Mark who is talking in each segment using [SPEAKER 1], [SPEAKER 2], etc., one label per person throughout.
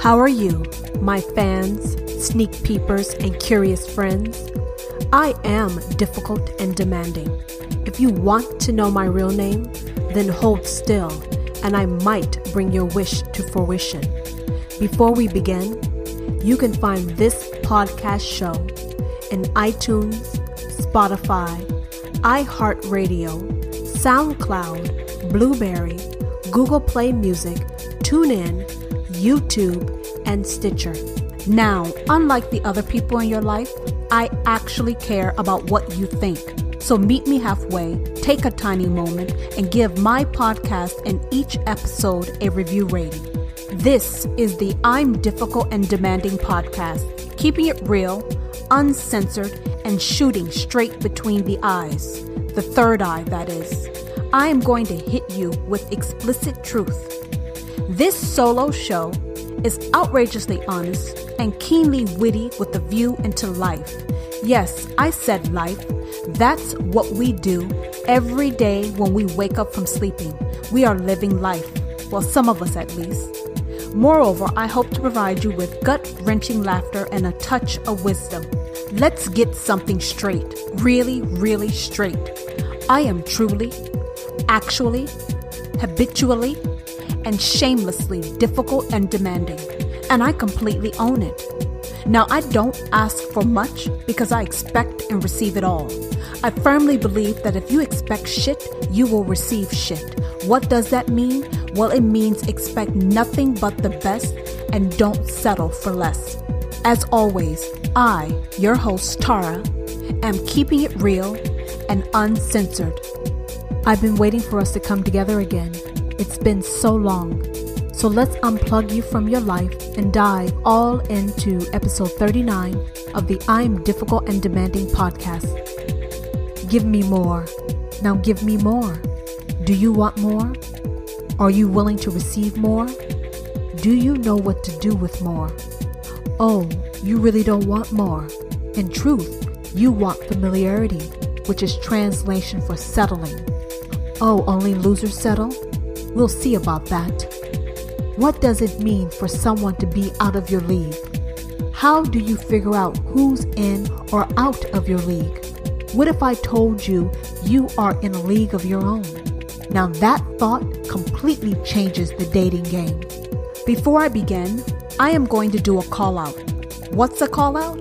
[SPEAKER 1] How are you, my fans, sneak peepers, and curious friends? I am difficult and demanding. If you want to know my real name, then hold still, and I might bring your wish to fruition. Before we begin, you can find this podcast show in iTunes, Spotify, iHeartRadio, SoundCloud, Blueberry, Google Play Music, TuneIn, YouTube, and Stitcher. Now, unlike the other people in your life, I actually care about what you think. So meet me halfway, take a tiny moment, and give my podcast and each episode a review rating. This is the I'm Difficult and Demanding podcast, keeping it real, uncensored, and shooting straight between the eyes. The third eye, that is. I am going to hit you with explicit truth. This solo show is outrageously honest and keenly witty with a view into life. Yes, I said life. That's what we do every day when we wake up from sleeping. We are living life. Well, some of us at least. Moreover, I hope to provide you with gut-wrenching laughter and a touch of wisdom. Let's get something straight. Really, really straight. I am truly, actually, habitually, and shamelessly difficult and demanding, and I completely own it. Now, I don't ask for much because I expect and receive it all. I firmly believe that if you expect shit, you will receive shit. What does that mean? Well, it means expect nothing but the best and don't settle for less. As always, I, your host Tara, am keeping it real and uncensored. I've been waiting for us to come together again. It's been so long. So let's unplug you from your life and dive all into episode 39 of the I'm Difficult and Demanding podcast. Give me more. Now give me more. Do you want more? Are you willing to receive more? Do you know what to do with more? Oh, you really don't want more. In truth, you want familiarity, which is translation for settling. Oh, only losers settle? We'll see about that. What does it mean for someone to be out of your league? How do you figure out who's in or out of your league? What if I told you you are in a league of your own? Now that thought completely changes the dating game. Before I begin, I am going to do a call out. What's a call out?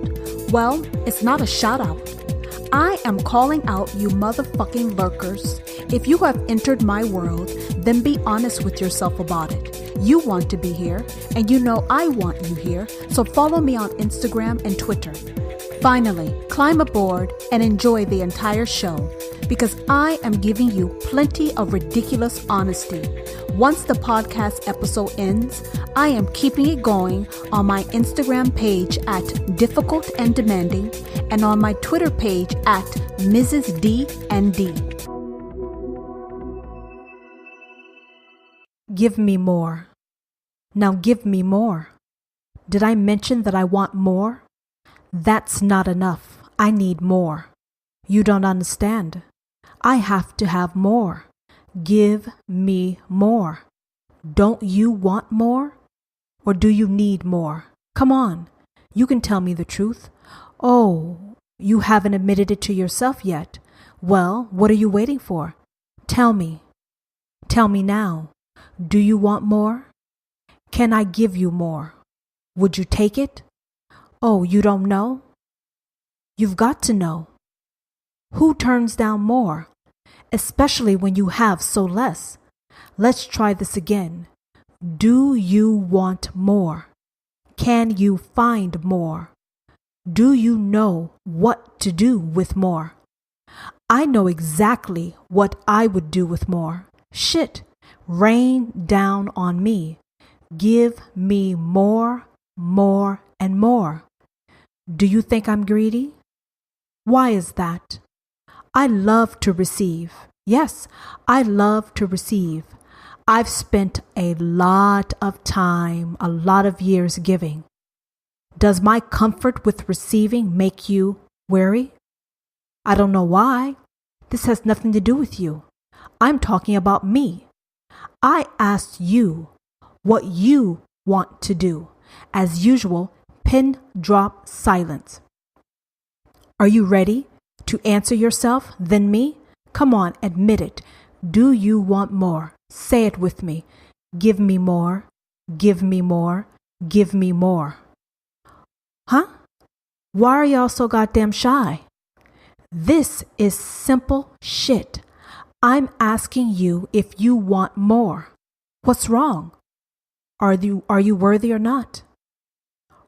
[SPEAKER 1] Well, it's not a shout out. I am calling out you motherfucking lurkers. If you have entered my world, then be honest with yourself about it. You want to be here, and you know I want you here, so follow me on Instagram and Twitter. Finally, climb aboard and enjoy the entire show, because I am giving you plenty of ridiculous honesty. Once the podcast episode ends, I am keeping it going on my Instagram page at Difficult and Demanding and on my Twitter page at Mrs. D and D. Give me more. Now give me more. Did I mention that I want more? That's not enough. I need more. You don't understand. I have to have more. Give me more. Don't you want more? Or do you need more? Come on. You can tell me the truth. Oh, you haven't admitted it to yourself yet. Well, what are you waiting for? Tell me. Tell me now. Do you want more? Can I give you more? Would you take it? Oh, you don't know? You've got to know. Who turns down more? Especially when you have so less. Let's try this again. Do you want more? Can you find more? Do you know what to do with more? I know exactly what I would do with more. Shit. Rain down on me. Give me more, more, and more. Do you think I'm greedy? Why is that? I love to receive. Yes, I love to receive. I've spent a lot of time, a lot of years giving. Does my comfort with receiving make you weary? I don't know why. This has nothing to do with you. I'm talking about me. I asked you what you want to do. As usual, pin drop silence. Are you ready to answer yourself, then me? Come on, admit it. Do you want more? Say it with me. Give me more. Give me more. Give me more. Huh? Why are y'all so goddamn shy? This is simple shit. I'm asking you if you want more. What's wrong? Are you worthy or not?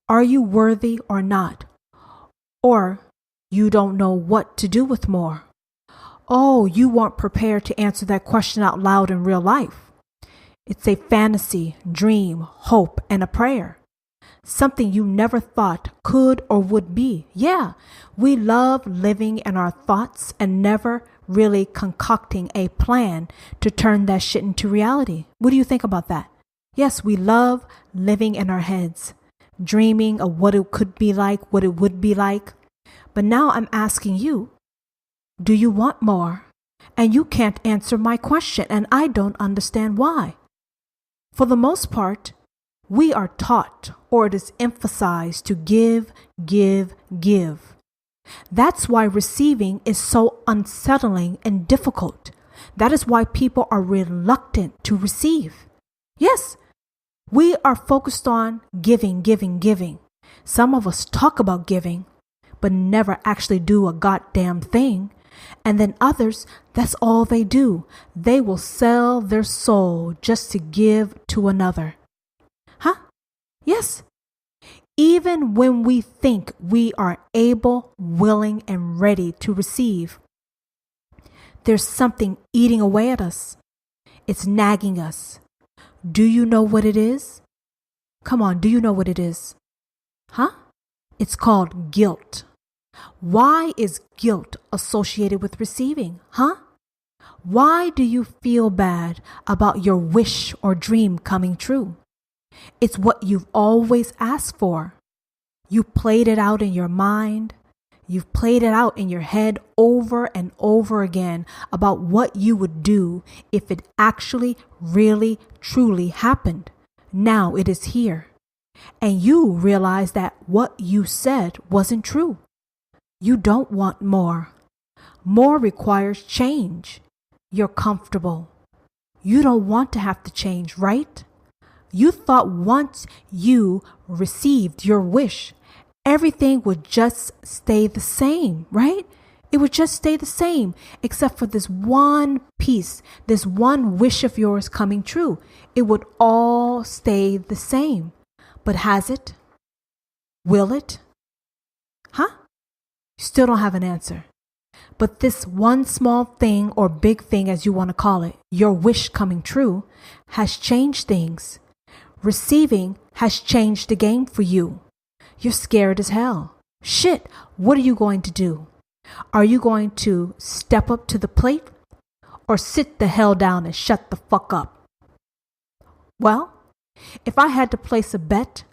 [SPEAKER 1] Are you worthy or not? Or you don't know what to do with more? Oh, you weren't prepared to answer that question out loud in real life. It's a fantasy, dream, hope, and a prayer. Something you never thought could or would be. Yeah, we love living in our thoughts and never really concocting a plan to turn that shit into reality. What do you think about that? Yes, we love living in our heads, dreaming of what it could be like, what it would be like. But now I'm asking you, do you want more? And you can't answer my question, and I don't understand why. For the most part, we are taught, or it is emphasized, to give, give, give. That's why receiving is so unsettling and difficult. That is why people are reluctant to receive. Yes, we are focused on giving, giving, giving. Some of us talk about giving, but never actually do a goddamn thing. And then others, that's all they do. They will sell their soul just to give to another. Huh? Yes. Even when we think we are able, willing, and ready to receive, there's something eating away at us. It's nagging us. Do you know what it is? Come on, do you know what it is? Huh? It's called guilt. Why is guilt associated with receiving? Huh? Why do you feel bad about your wish or dream coming true? It's what you've always asked for. You played it out in your mind. You've played it out in your head over and over again about what you would do if it actually, really, truly happened. Now it is here. And you realize that what you said wasn't true. You don't want more. More requires change. You're comfortable. You don't want to have to change, right? You thought once you received your wish, everything would just stay the same, right? It would just stay the same, except for this one piece, this one wish of yours coming true. It would all stay the same. But has it? Will it? Huh? You still don't have an answer. But this one small thing, or big thing as you want to call it, your wish coming true, has changed things. Receiving has changed the game for you. You're scared as hell. Shit, what are you going to do? Are you going to step up to the plate or sit the hell down and shut the fuck up? Well, if I had to place a bet,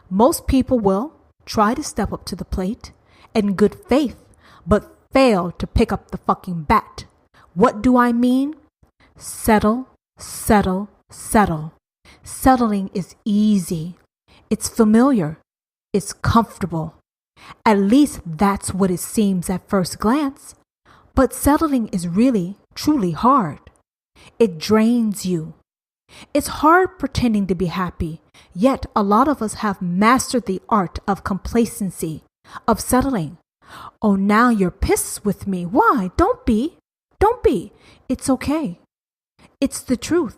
[SPEAKER 1] most people will try to step up to the plate in good faith, but fail to pick up the fucking bat. What do I mean? Settle, settle, settle. Settling is easy. It's familiar. It's comfortable. At least that's what it seems at first glance. But settling is really, truly hard. It drains you. It's hard pretending to be happy, yet a lot of us have mastered the art of complacency, of settling. Oh, now you're pissed with me. Why? Don't be. Don't be. It's okay. It's the truth.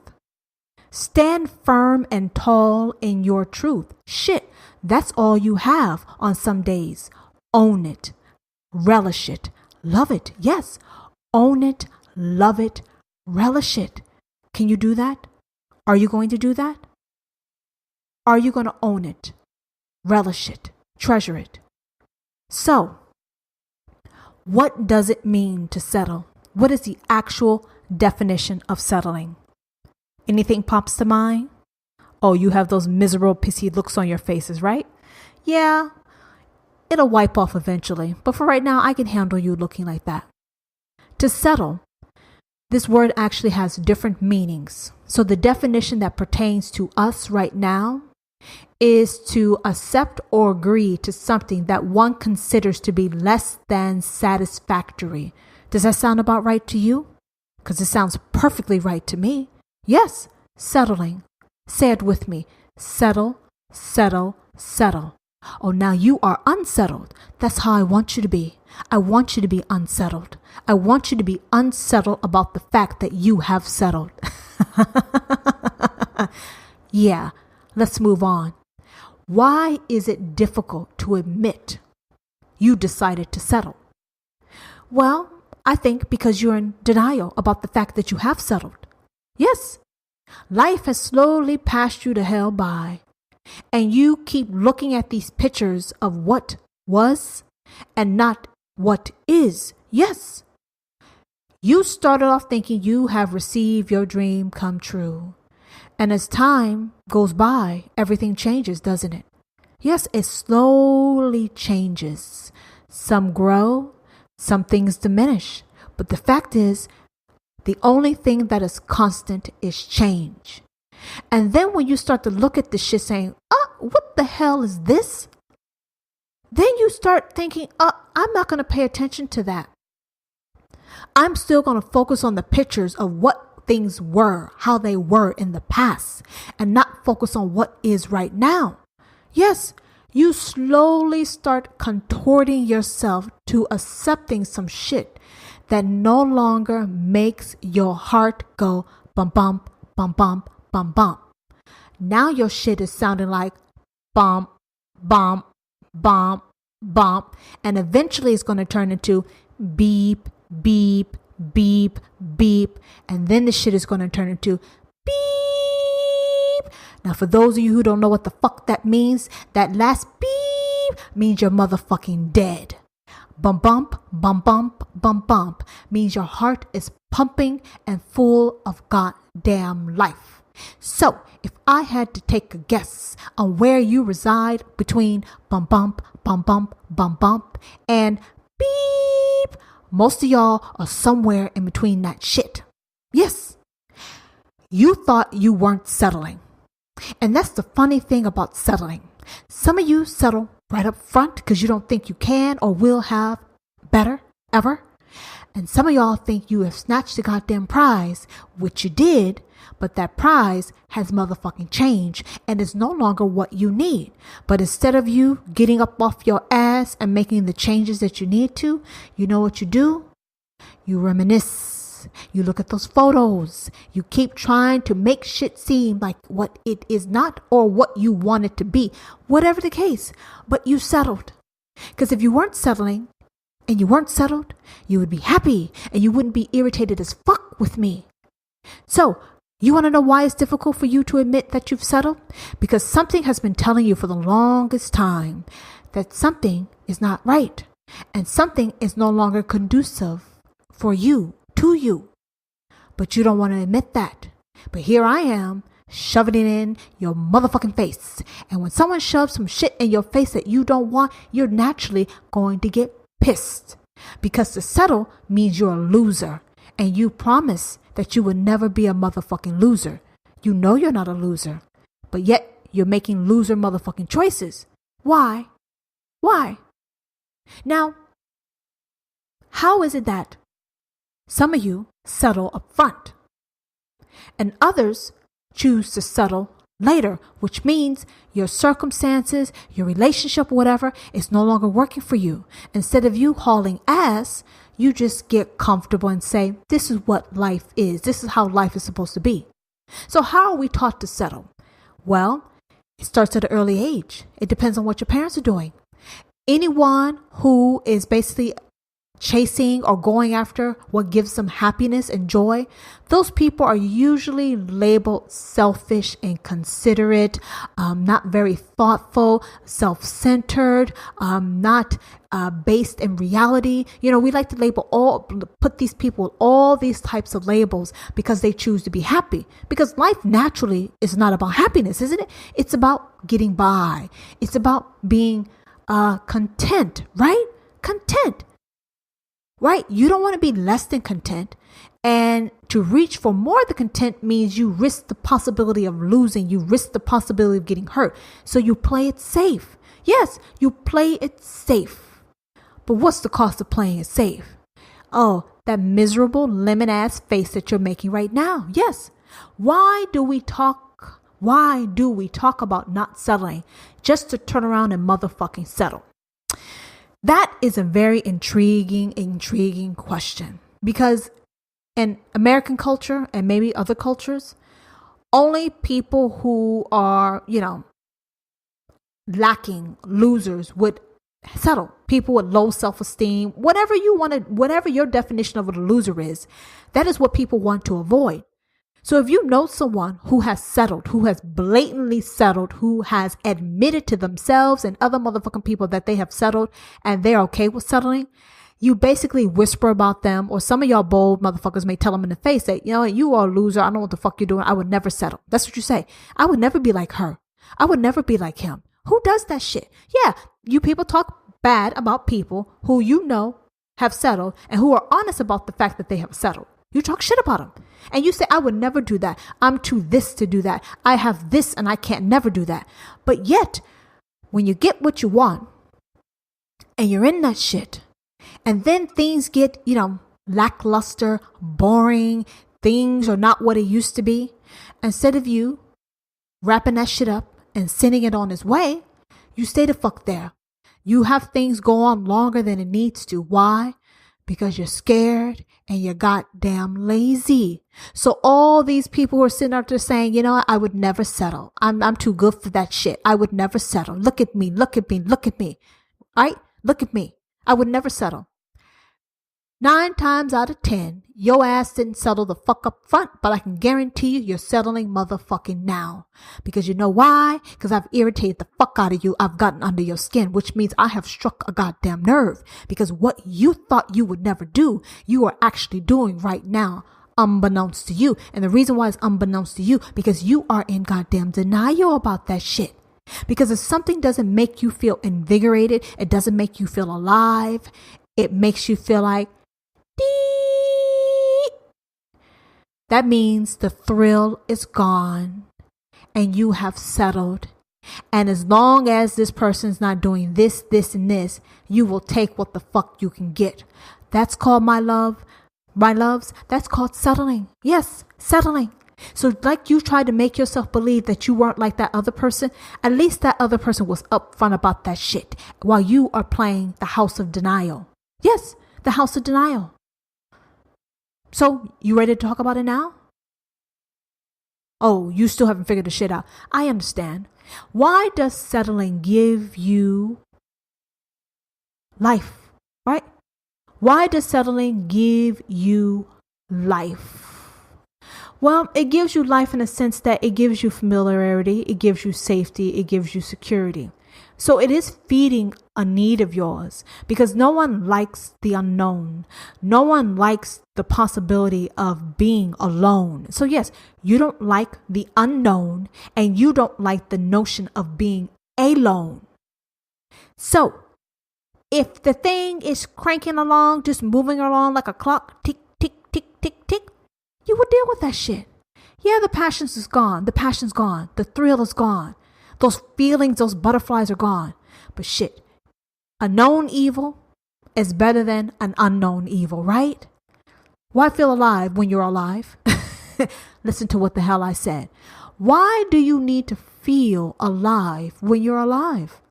[SPEAKER 1] Stand firm and tall in your truth. Shit, that's all you have on some days. Own it. Relish it. Love it. Yes. Own it. Love it. Relish it. Can you do that? Are you going to do that? Are you going to own it? Relish it. Treasure it. So, what does it mean to settle? What is the actual definition of settling? Anything pops to mind? Oh, you have those miserable, pissy looks on your faces, right? Yeah, it'll wipe off eventually. But for right now, I can handle you looking like that. To settle, this word actually has different meanings. So the definition that pertains to us right now is to accept or agree to something that one considers to be less than satisfactory. Does that sound about right to you? Because it sounds perfectly right to me. Yes, settling. Say it with me. Settle, settle, settle. Oh, now you are unsettled. That's how I want you to be. I want you to be unsettled. I want you to be unsettled about the fact that you have settled. Yeah, let's move on. Why is it difficult to admit you decided to settle? Well, I think because you're in denial about the fact that you have settled. Yes, life has slowly passed you to hell by, and you keep looking at these pictures of what was and not what is. Yes, you started off thinking you have received your dream come true. And as time goes by, everything changes, doesn't it? Yes, it slowly changes. Some grow, some things diminish. But the fact is, the only thing that is constant is change. And then when you start to look at this shit saying, what the hell is this? Then you start thinking, I'm not going to pay attention to that. I'm still going to focus on the pictures of what things were, how they were in the past, and not focus on what is right now. Yes, you slowly start contorting yourself to accepting some shit that no longer makes your heart go bum bump, bum bump, bum bump. Now your shit is sounding like bump, bump, bump, bump, and eventually it's going to turn into beep, beep, beep, beep, and then the shit is going to turn into beep. Now, for those of you who don't know what the fuck that means, that last beep means you're motherfucking dead. Bum bump, bum bump, bum bump means your heart is pumping and full of goddamn life. So, if I had to take a guess on where you reside between bum bump, bum bump, bum bump, and beep, most of y'all are somewhere in between that shit. Yes, you thought you weren't settling. And that's the funny thing about settling. Some of you settle right up front because you don't think you can or will have better ever. And some of y'all think you have snatched the goddamn prize, which you did, but that prize has motherfucking changed and is no longer what you need. But instead of you getting up off your ass and making the changes that you need to, you know what you do? You reminisce. You look at those photos. You keep trying to make shit seem like what it is not or what you want it to be. Whatever the case, but you settled. Because if you weren't settling and you weren't settled, you would be happy and you wouldn't be irritated as fuck with me. So, you want to know why it's difficult for you to admit that you've settled? Because something has been telling you for the longest time that something is not right and something is no longer conducive for you, to you. But you don't want to admit that. But here I am, shoving it in your motherfucking face. And when someone shoves some shit in your face that you don't want, you're naturally going to get pissed. Because to settle means you're a loser. And you promise that you would never be a motherfucking loser. You know you're not a loser. But yet you're making loser motherfucking choices. Why? Why? Now, how is it that some of you settle up front and others choose to settle later, which means your circumstances, your relationship, whatever, is no longer working for you. Instead of you hauling ass, you just get comfortable and say, this is what life is. This is how life is supposed to be. So how are we taught to settle? Well, it starts at an early age. It depends on what your parents are doing. Anyone who is basically chasing or going after what gives them happiness and joy, those people are usually labeled selfish, inconsiderate, not very thoughtful, self-centered, not based in reality. You know, we like to put these people with all these types of labels because they choose to be happy. Because life naturally is not about happiness, isn't it? It's about getting by. It's about being content, right? Content. Right? You don't want to be less than content. And to reach for more than content means you risk the possibility of losing. You risk the possibility of getting hurt. So you play it safe. Yes, you play it safe. But what's the cost of playing it safe? Oh, that miserable lemon ass face that you're making right now. Yes. Why do we talk about not settling just to turn around and motherfucking settle? That is a very intriguing question, because in American culture and maybe other cultures, only people who are, lacking, losers would settle. People with low self-esteem, whatever your definition of what a loser is, that is what people want to avoid. So if you know someone who has settled, who has blatantly settled, who has admitted to themselves and other motherfucking people that they have settled and they're okay with settling, you basically whisper about them, or some of y'all bold motherfuckers may tell them in the face that, you are a loser. I don't know what the fuck you're doing. I would never settle. That's what you say. I would never be like her. I would never be like him. Who does that shit? Yeah, you people talk bad about people who have settled and who are honest about the fact that they have settled. You talk shit about them. And you say, I would never do that. I'm too this to do that. I have this and I can't never do that. But yet, when you get what you want and you're in that shit, and then things get, lackluster, boring, things are not what it used to be, instead of you wrapping that shit up and sending it on its way, you stay the fuck there. You have things go on longer than it needs to. Why? Because you're scared and you're goddamn lazy. So all these people who are sitting out there saying, I would never settle. I'm too good for that shit. I would never settle. Look at me. Look at me. Look at me. Right? Look at me. I would never settle. 9 times out of 10, your ass didn't settle the fuck up front, but I can guarantee you're settling motherfucking now. Because you know why? Because I've irritated the fuck out of you. I've gotten under your skin, which means I have struck a goddamn nerve. Because what you thought you would never do, you are actually doing right now, unbeknownst to you. And the reason why it's unbeknownst to you, because you are in goddamn denial about that shit. Because if something doesn't make you feel invigorated, it doesn't make you feel alive, it makes you feel like, that means the thrill is gone and you have settled. And as long as this person's not doing this, and this, you will take what the fuck you can get. That's called, my loves, that's called settling. Yes, settling. So like you tried to make yourself believe that you weren't like that other person, at least that other person was upfront about that shit while you are playing the house of denial. Yes, the house of denial. So, you ready to talk about it now? Oh, you still haven't figured the shit out. I understand. Why does settling give you life, right? Why does settling give you life? Well, it gives you life in a sense that it gives you familiarity, it gives you safety, it gives you security. So it is feeding a need of yours, because no one likes the unknown. No one likes the possibility of being alone. So yes, you don't like the unknown and you don't like the notion of being alone. So if the thing is cranking along, just moving along like a clock, tick, tick, tick, tick, tick, you would deal with that shit. Yeah, the passions is gone. The passion's gone. The thrill is gone. Those feelings, those butterflies are gone. But shit, a known evil is better than an unknown evil, right? Why feel alive when you're alive? Listen to what the hell I said. Why do you need to feel alive when you're alive?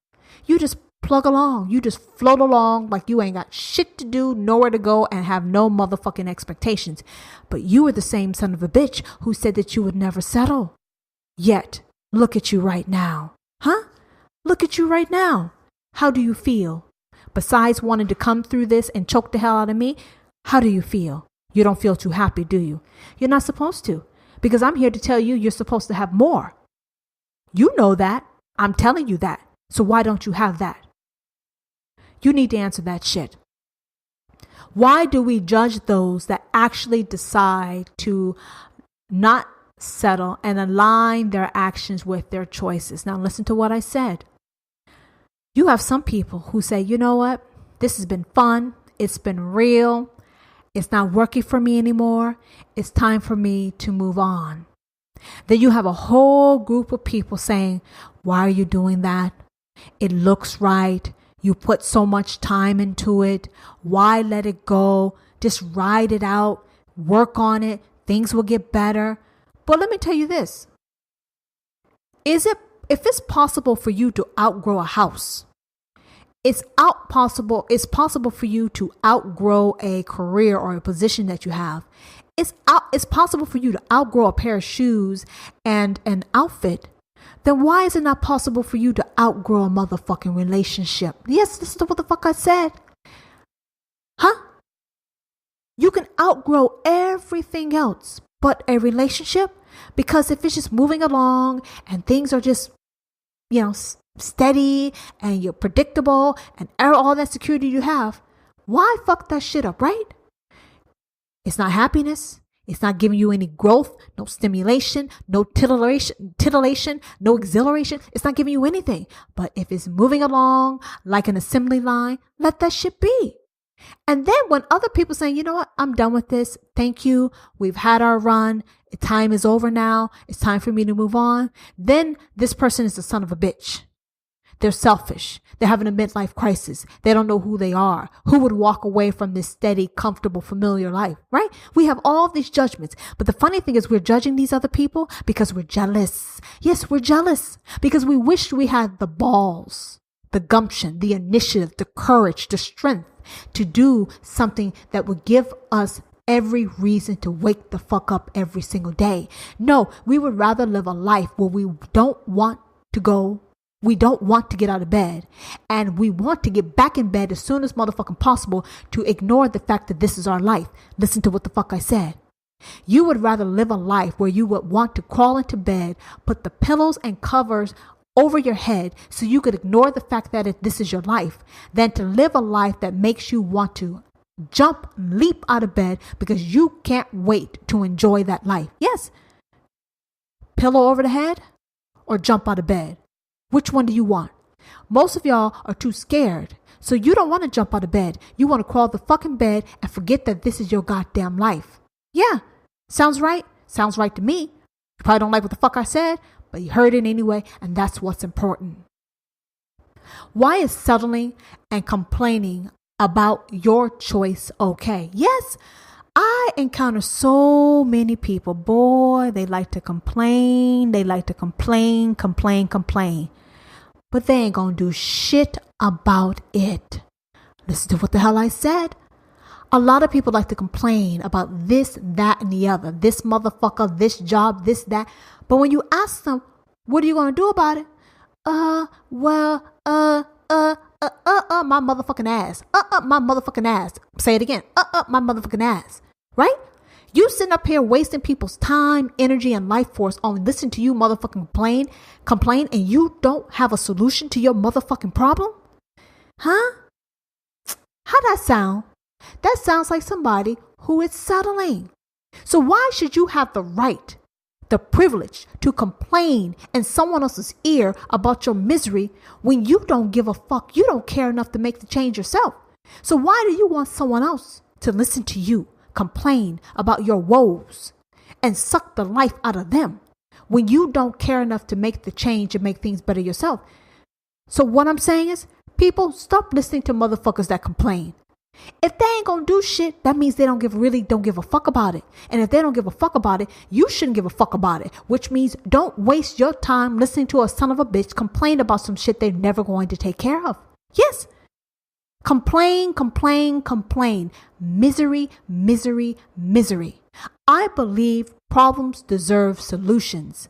[SPEAKER 1] You just plug along. You just float along like you ain't got shit to do, nowhere to go, and have no motherfucking expectations. But you were the same son of a bitch who said that you would never settle. Yet, look at you right now. Huh? Look at you right now. How do you feel? Besides wanting to come through this and choke the hell out of me, how do you feel? You don't feel too happy, do you? You're not supposed to, because I'm here to tell you you're supposed to have more. You know that. I'm telling you that. So why don't you have that? You need to answer that shit. Why do we judge those that actually decide to not settle and align their actions with their choices? Now listen to what I said. You have some people who say, you know what? This has been fun. It's been real. It's not working for me anymore. It's time for me to move on. Then you have a whole group of people saying, why are you doing that? It looks right. You put so much time into it. Why let it go? Just ride it out. Work on it. Things will get better. But let me tell you this. If it's possible for you to outgrow a house, it's possible for you to outgrow a career or a position that you have. It's possible for you to outgrow a pair of shoes and an outfit. Then why is it not possible for you to outgrow a motherfucking relationship? Yes, this is what the fuck I said. Huh? You can outgrow everything else but a relationship, because if it's just moving along and things are just, steady and you're predictable and all that security you have, why fuck that shit up, right? It's not happiness. It's not giving you any growth, no stimulation, no titillation, no exhilaration. It's not giving you anything. But if it's moving along like an assembly line, let that shit be. And then when other people say, you know what, I'm done with this. Thank you. We've had our run. Time is over now. It's time for me to move on. Then this person is the son of a bitch. They're selfish. They're having a midlife crisis. They don't know who they are. Who would walk away from this steady, comfortable, familiar life, right? We have all these judgments. But the funny thing is we're judging these other people because we're jealous. Yes, we're jealous because we wish we had the balls, the gumption, the initiative, the courage, the strength to do something that would give us every reason to wake the fuck up every single day. No, we would rather live a life where we don't want to go. We don't want to get out of bed, and we want to get back in bed as soon as motherfucking possible to ignore the fact that this is our life. Listen to what the fuck I said. You would rather live a life where you would want to crawl into bed, put the pillows and covers over your head so you could ignore the fact that this is your life, than to live a life that makes you want to leap out of bed because you can't wait to enjoy that life. Yes. Pillow over the head or jump out of bed. Which one do you want? Most of y'all are too scared. So you don't want to jump out of bed. You want to crawl the fucking bed and forget that this is your goddamn life. Yeah. Sounds right. Sounds right to me. You probably don't like what the fuck I said, but you heard it anyway, and that's what's important. Why is settling and complaining about your choice okay? Yes, I encounter so many people. Boy, they like to complain. They like to complain. But they ain't gonna do shit about it. Listen to what the hell I said. A lot of people like to complain about this, that, and the other. This motherfucker, this job, this, that. But when you ask them, what are you gonna do about it? My motherfucking ass. My motherfucking ass. Say it again. My motherfucking ass. Right? You sitting up here wasting people's time, energy, and life force on listening to you motherfucking complain, and you don't have a solution to your motherfucking problem? Huh? How'd that sound? That sounds like somebody who is settling. So why should you have the right, the privilege to complain in someone else's ear about your misery when you don't give a fuck? You don't care enough to make the change yourself. So why do you want someone else to listen to you complain about your woes and suck the life out of them when you don't care enough to make the change and make things better yourself? So what I'm saying is, people, stop listening to motherfuckers that complain. If they ain't gonna do shit, that means they don't give a fuck about it. And if they don't give a fuck about it, you shouldn't give a fuck about it. Which means don't waste your time listening to a son of a bitch complain about some shit they're never going to take care of. Yes. Complain. Misery. I believe problems deserve solutions.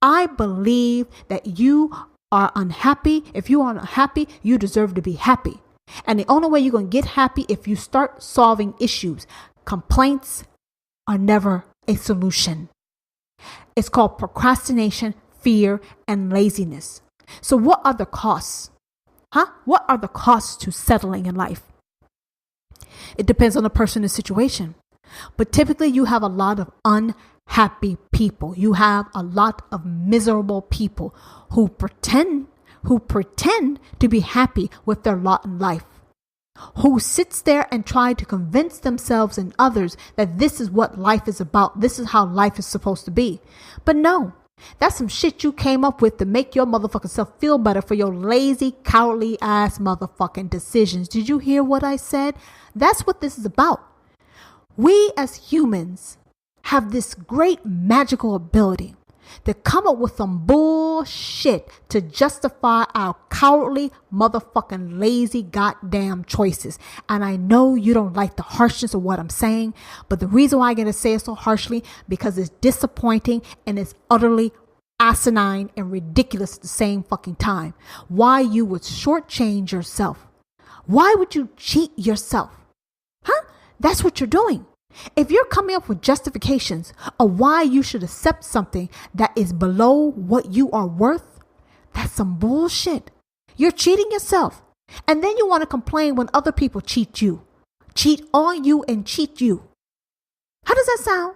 [SPEAKER 1] I believe that you are unhappy. If you are unhappy, you deserve to be happy. And the only way you're going to get happy if you start solving issues. Complaints are never a solution. It's called procrastination, fear, and laziness. So what are the costs? What are the costs to settling in life? It depends on the person and situation. But typically you have a lot of unhappy people. You have a lot of miserable people who pretend to be happy with their lot in life. who sits there and try to convince themselves and others that this is what life is about. This is how life is supposed to be. But no, that's some shit you came up with to make your motherfucking self feel better for your lazy, cowardly ass motherfucking decisions. Did you hear what I said? That's what this is about. We as humans have this great magical ability to come up with some bullshit to justify our cowardly, motherfucking lazy goddamn choices. And I know you don't like the harshness of what I'm saying, but the reason why I'm going to say it so harshly, because it's disappointing and it's utterly asinine and ridiculous at the same fucking time. Why you would shortchange yourself. Why would you cheat yourself? Huh? That's what you're doing. If you're coming up with justifications of why you should accept something that is below what you are worth, that's some bullshit. You're cheating yourself. And then you want to complain when other people cheat you. Cheat on you and cheat you. How does that sound?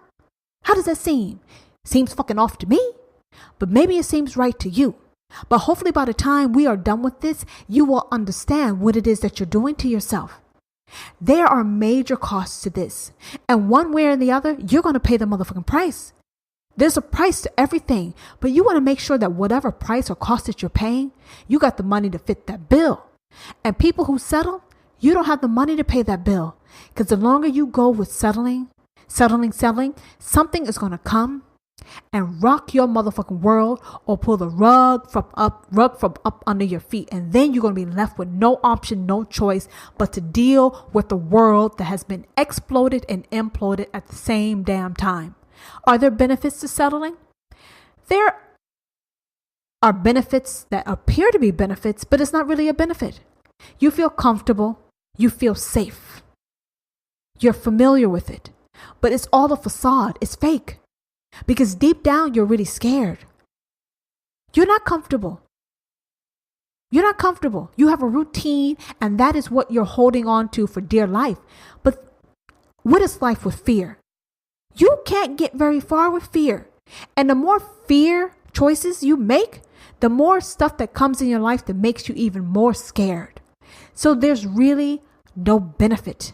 [SPEAKER 1] How does that seem? Seems fucking off to me. But maybe it seems right to you. But hopefully by the time we are done with this, you will understand what it is that you're doing to yourself. There are major costs to this. And one way or the other, you're going to pay the motherfucking price. There's a price to everything. But you want to make sure that whatever price or cost that you're paying, you got the money to fit that bill. And people who settle, you don't have the money to pay that bill. Because the longer you go with settling, something is going to come and rock your motherfucking world or pull the rug from up under your feet. And then you're going to be left with no option, no choice but to deal with the world that has been exploded and imploded at the same damn time. Are there benefits to settling? There are benefits that appear to be benefits, but it's not really a benefit. You feel comfortable. You feel safe. You're familiar with it, but it's all a facade. It's fake. Because deep down, you're really scared. You're not comfortable. You're not comfortable. You have a routine, and that is what you're holding on to for dear life. But what is life with fear? You can't get very far with fear. And the more fear choices you make, the more stuff that comes in your life that makes you even more scared. So there's really no benefit.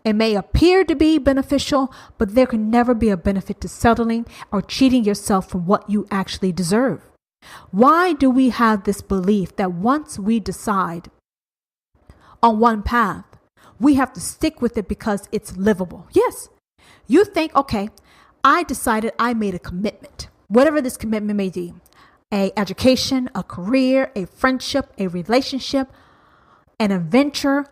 [SPEAKER 1] It may appear to be beneficial, but there can never be a benefit to settling or cheating yourself from what you actually deserve. Why do we have this belief that once we decide on one path, we have to stick with it because it's livable? Yes. You think, okay, I decided, I made a commitment, whatever this commitment may be, an education, a career, a friendship, a relationship, an adventure.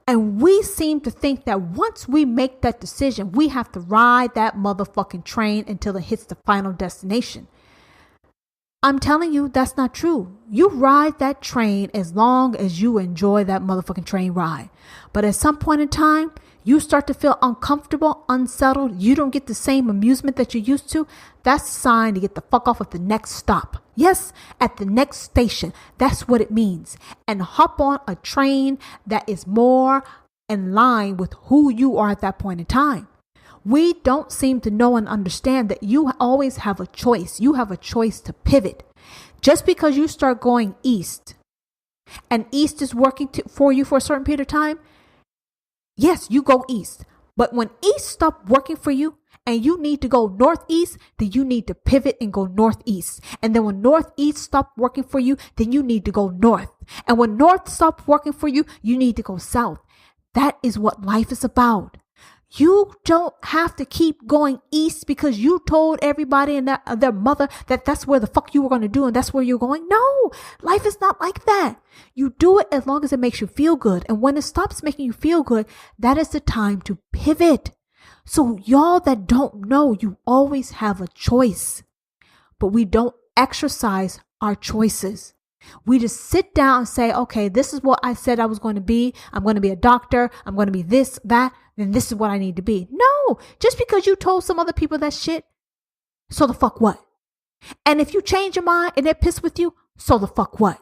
[SPEAKER 1] And we seem to think that once we make that decision, we have to ride that motherfucking train until it hits the final destination. I'm telling you, that's not true. You ride that train as long as you enjoy that motherfucking train ride. But at some point in time, you start to feel uncomfortable, unsettled. You don't get the same amusement that you used to. That's a sign to get the fuck off at the next stop. Yes, at the next station. That's what it means. And hop on a train that is more in line with who you are at that point in time. We don't seem to know and understand that you always have a choice. You have a choice to pivot. Just because you start going east and east is working for you for a certain period of time, yes, you go east. But when east stops working for you and you need to go northeast, then you need to pivot and go northeast. And then when northeast stops working for you, then you need to go north. And when north stops working for you, you need to go south. That is what life is about. You don't have to keep going east because you told everybody and their mother that that's where the fuck you were going to do and that's where you're going. No, life is not like that. You do it as long as it makes you feel good. And when it stops making you feel good, that is the time to pivot. So y'all that don't know, you always have a choice, but we don't exercise our choices. We just sit down and say, okay, this is what I said I was going to be. I'm going to be a doctor. I'm going to be this, that, then this is what I need to be. No, just because you told some other people that shit, so the fuck what? And if you change your mind and they're pissed with you, so the fuck what?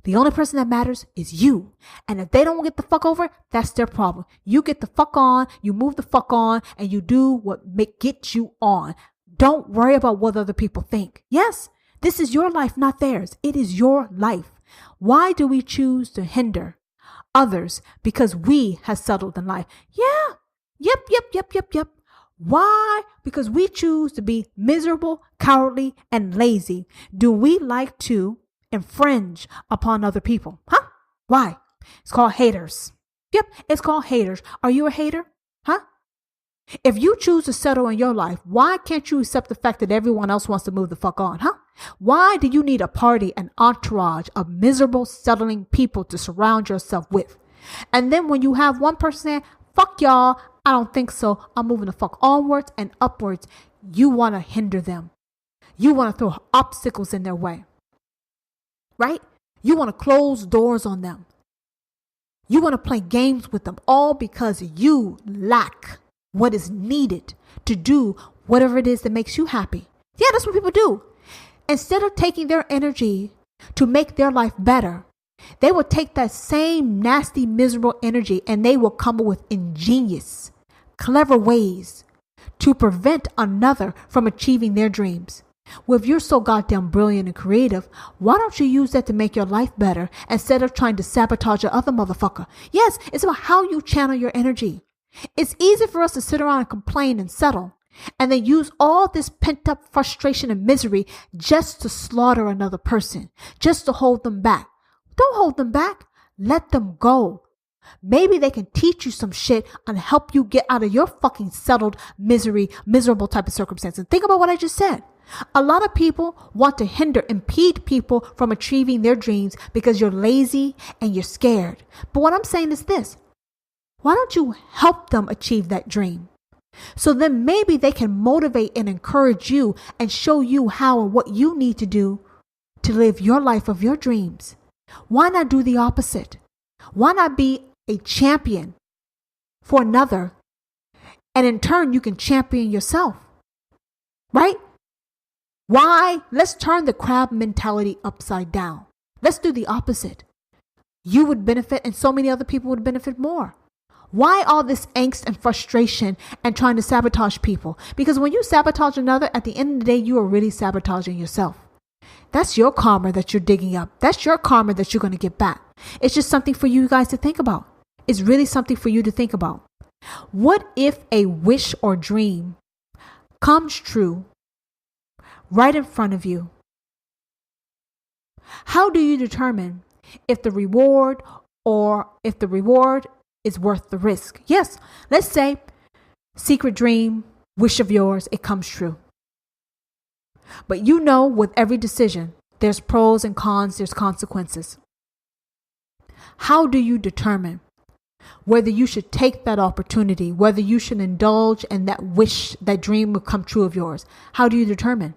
[SPEAKER 1] The only person that matters is you. And if they don't get the fuck over, that's their problem. You get the fuck on, you move the fuck on, and you do what get you on. Don't worry about what other people think. Yes, this is your life, not theirs. It is your life. Why do we choose to hinder others because we have settled in life. Yeah. Yep. Why? Because we choose to be miserable, cowardly, and lazy. Do we like to infringe upon other people? Huh? Why? It's called haters. Yep, it's called haters. Are you a hater? Huh? If you choose to settle in your life, why can't you accept the fact that everyone else wants to move the fuck on, huh? Why do you need a party, an entourage of miserable, settling people to surround yourself with? And then when you have one person saying, fuck y'all, I don't think so, I'm moving the fuck onwards and upwards, you want to hinder them. You want to throw obstacles in their way. Right? You want to close doors on them. You want to play games with them, all because you lack what is needed to do whatever it is that makes you happy. Yeah, that's what people do. Instead of taking their energy to make their life better, they will take that same nasty, miserable energy and they will come up with ingenious, clever ways to prevent another from achieving their dreams. Well, if you're so goddamn brilliant and creative, why don't you use that to make your life better instead of trying to sabotage your other motherfucker? Yes, it's about how you channel your energy. It's easy for us to sit around and complain and settle and then use all this pent up frustration and misery just to slaughter another person, just to hold them back. Don't hold them back. Let them go. Maybe they can teach you some shit and help you get out of your fucking settled miserable type of circumstances. Think about what I just said. A lot of people want to impede people from achieving their dreams because you're lazy and you're scared. But what I'm saying is this. Why don't you help them achieve that dream? So then maybe they can motivate and encourage you and show you how and what you need to do to live your life of your dreams. Why not do the opposite? Why not be a champion for another? And in turn, you can champion yourself. Right? Why? Let's turn the crab mentality upside down. Let's do the opposite. You would benefit and so many other people would benefit more. Why all this angst and frustration and trying to sabotage people? Because when you sabotage another, at the end of the day, you are really sabotaging yourself. That's your karma that you're digging up. That's your karma that you're going to get back. It's just something for you guys to think about. It's really something for you to think about. What if a wish or dream comes true right in front of you? How do you determine if the reward is worth the risk? Yes, let's say secret dream, wish of yours, it comes true. But you know, with every decision, there's pros and cons, there's consequences. How do you determine whether you should take that opportunity, whether you should indulge in that wish, that dream will come true of yours? How do you determine?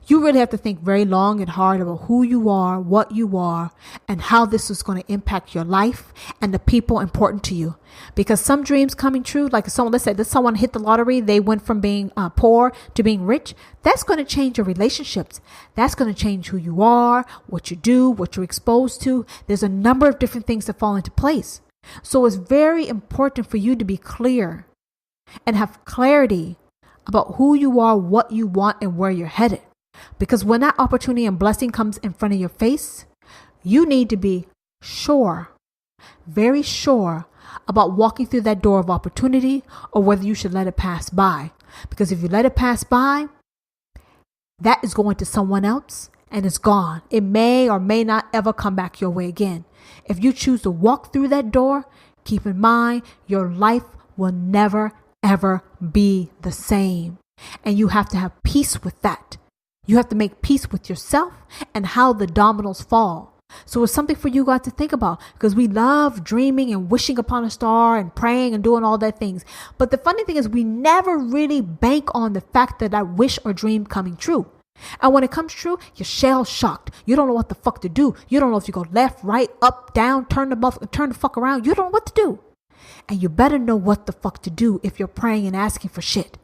[SPEAKER 1] You really have to think very long and hard about who you are, what you are, and how this is going to impact your life and the people important to you. Because some dreams coming true, like let's say someone hit the lottery, they went from being poor to being rich. That's going to change your relationships. That's going to change who you are, what you do, what you're exposed to. There's a number of different things that fall into place. So it's very important for you to be clear and have clarity about who you are, what you want, and where you're headed. Because when that opportunity and blessing comes in front of your face, you need to be sure, very sure about walking through that door of opportunity or whether you should let it pass by. Because if you let it pass by, that is going to someone else and it's gone. It may or may not ever come back your way again. If you choose to walk through that door, keep in mind your life will never, ever be the same. And you have to have peace with that. You have to make peace with yourself and how the dominoes fall. So it's something for you guys to think about, because we love dreaming and wishing upon a star and praying and doing all that things. But the funny thing is we never really bank on the fact that wish or dream coming true. And when it comes true, you're shell shocked. You don't know what the fuck to do. You don't know if you go left, right, up, down, turn the fuck around. You don't know what to do. And you better know what the fuck to do if you're praying and asking for shit.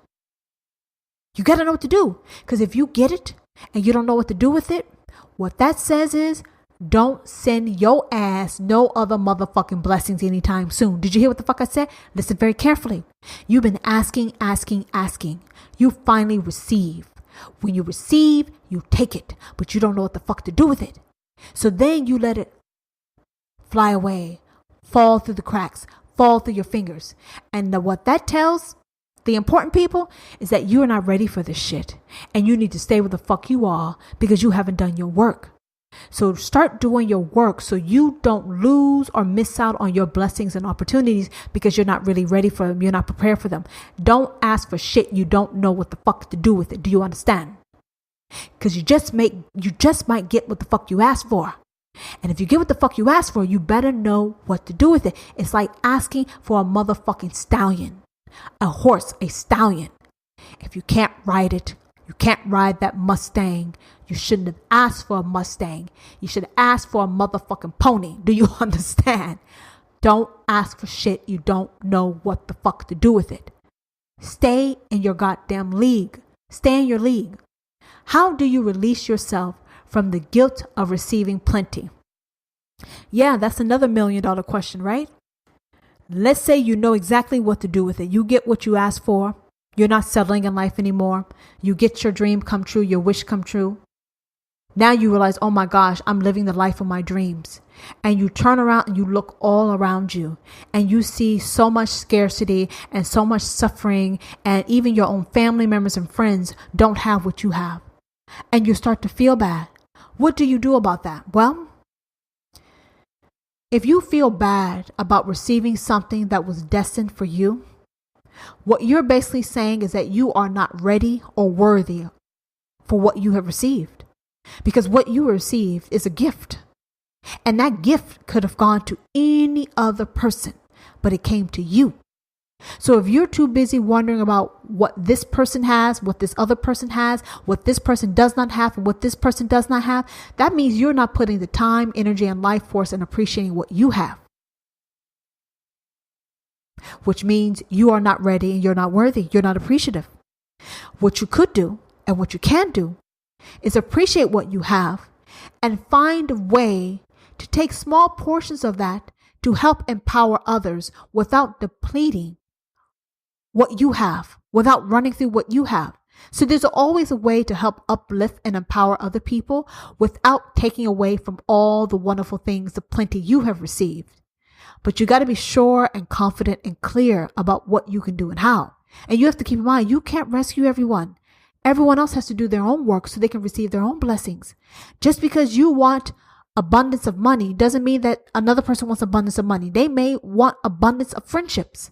[SPEAKER 1] You got to know what to do, because if you get it and you don't know what to do with it, what that says is don't send your ass no other motherfucking blessings anytime soon. Did you hear what the fuck I said? Listen very carefully. You've been asking. You finally receive. When you receive, you take it, but you don't know what the fuck to do with it. So then you let it fly away, fall through the cracks, fall through your fingers. And what that tells the important people is that you are not ready for this shit. And you need to stay where the fuck you are because you haven't done your work. So start doing your work so you don't lose or miss out on your blessings and opportunities because you're not really ready for them. You're not prepared for them. Don't ask for shit you don't know what the fuck to do with it. Do you understand? Because you just might get what the fuck you asked for. And if you get what the fuck you asked for, you better know what to do with it. It's like asking for a motherfucking stallion, a horse, a stallion. If you can't ride it, you can't ride that Mustang. You shouldn't have asked for a Mustang. You should have asked for a motherfucking pony. Do you understand? Don't ask for shit you don't know what the fuck to do with it. Stay in your goddamn league. Stay in your league. How do you release yourself from the guilt of receiving plenty? Yeah, that's another $1 million question, right? Let's say you know exactly what to do with it. You get what you asked for. You're not settling in life anymore. You get your dream come true, your wish come true. Now you realize, oh my gosh, I'm living the life of my dreams. And you turn around and you look all around you and you see so much scarcity and so much suffering, and even your own family members and friends don't have what you have. And you start to feel bad. What do you do about that? Well, if you feel bad about receiving something that was destined for you, what you're basically saying is that you are not ready or worthy for what you have received. Because what you received is a gift. And that gift could have gone to any other person, but it came to you. So if you're too busy wondering about what this person has, what this other person has, what this person does not have, and what this person does not have, that means you're not putting the time, energy, and life force and appreciating what you have. Which means you are not ready and you're not worthy. You're not appreciative. What you could do and what you can do is appreciate what you have and find a way to take small portions of that to help empower others without depleting what you have, without running through what you have. So there's always a way to help uplift and empower other people without taking away from all the wonderful things, the plenty you have received. But you got to be sure and confident and clear about what you can do and how. And you have to keep in mind, you can't rescue everyone. Everyone else has to do their own work so they can receive their own blessings. Just because you want abundance of money doesn't mean that another person wants abundance of money. They may want abundance of friendships.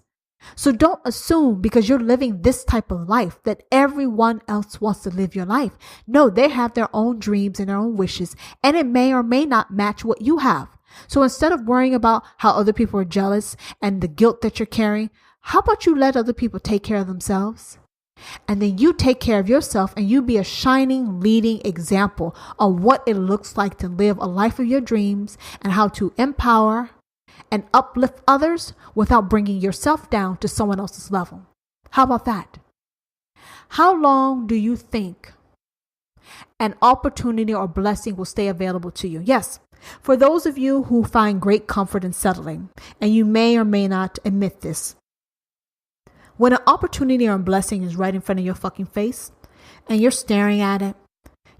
[SPEAKER 1] So don't assume because you're living this type of life that everyone else wants to live your life. No, they have their own dreams and their own wishes, and it may or may not match what you have. So instead of worrying about how other people are jealous and the guilt that you're carrying, how about you let other people take care of themselves? And then you take care of yourself and you be a shining, leading example of what it looks like to live a life of your dreams and how to empower and uplift others without bringing yourself down to someone else's level. How about that? How long do you think an opportunity or blessing will stay available to you? Yes, for those of you who find great comfort in settling, and you may or may not admit this, when an opportunity or a blessing is right in front of your fucking face and you're staring at it,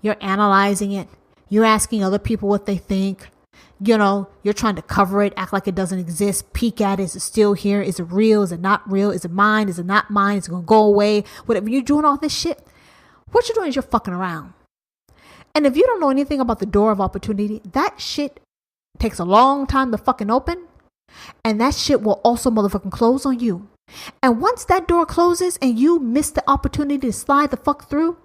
[SPEAKER 1] you're analyzing it, you're asking other people what they think, you're trying to cover it, act like it doesn't exist, peek at it, is it still here? Is it real? Is it not real? Is it mine? Is it not mine? Is it going to go away? Whatever, you're doing all this shit. What you're doing is you're fucking around. And if you don't know anything about the door of opportunity, that shit takes a long time to fucking open. And that shit will also motherfucking close on you. And once that door closes and you miss the opportunity to slide the fuck through,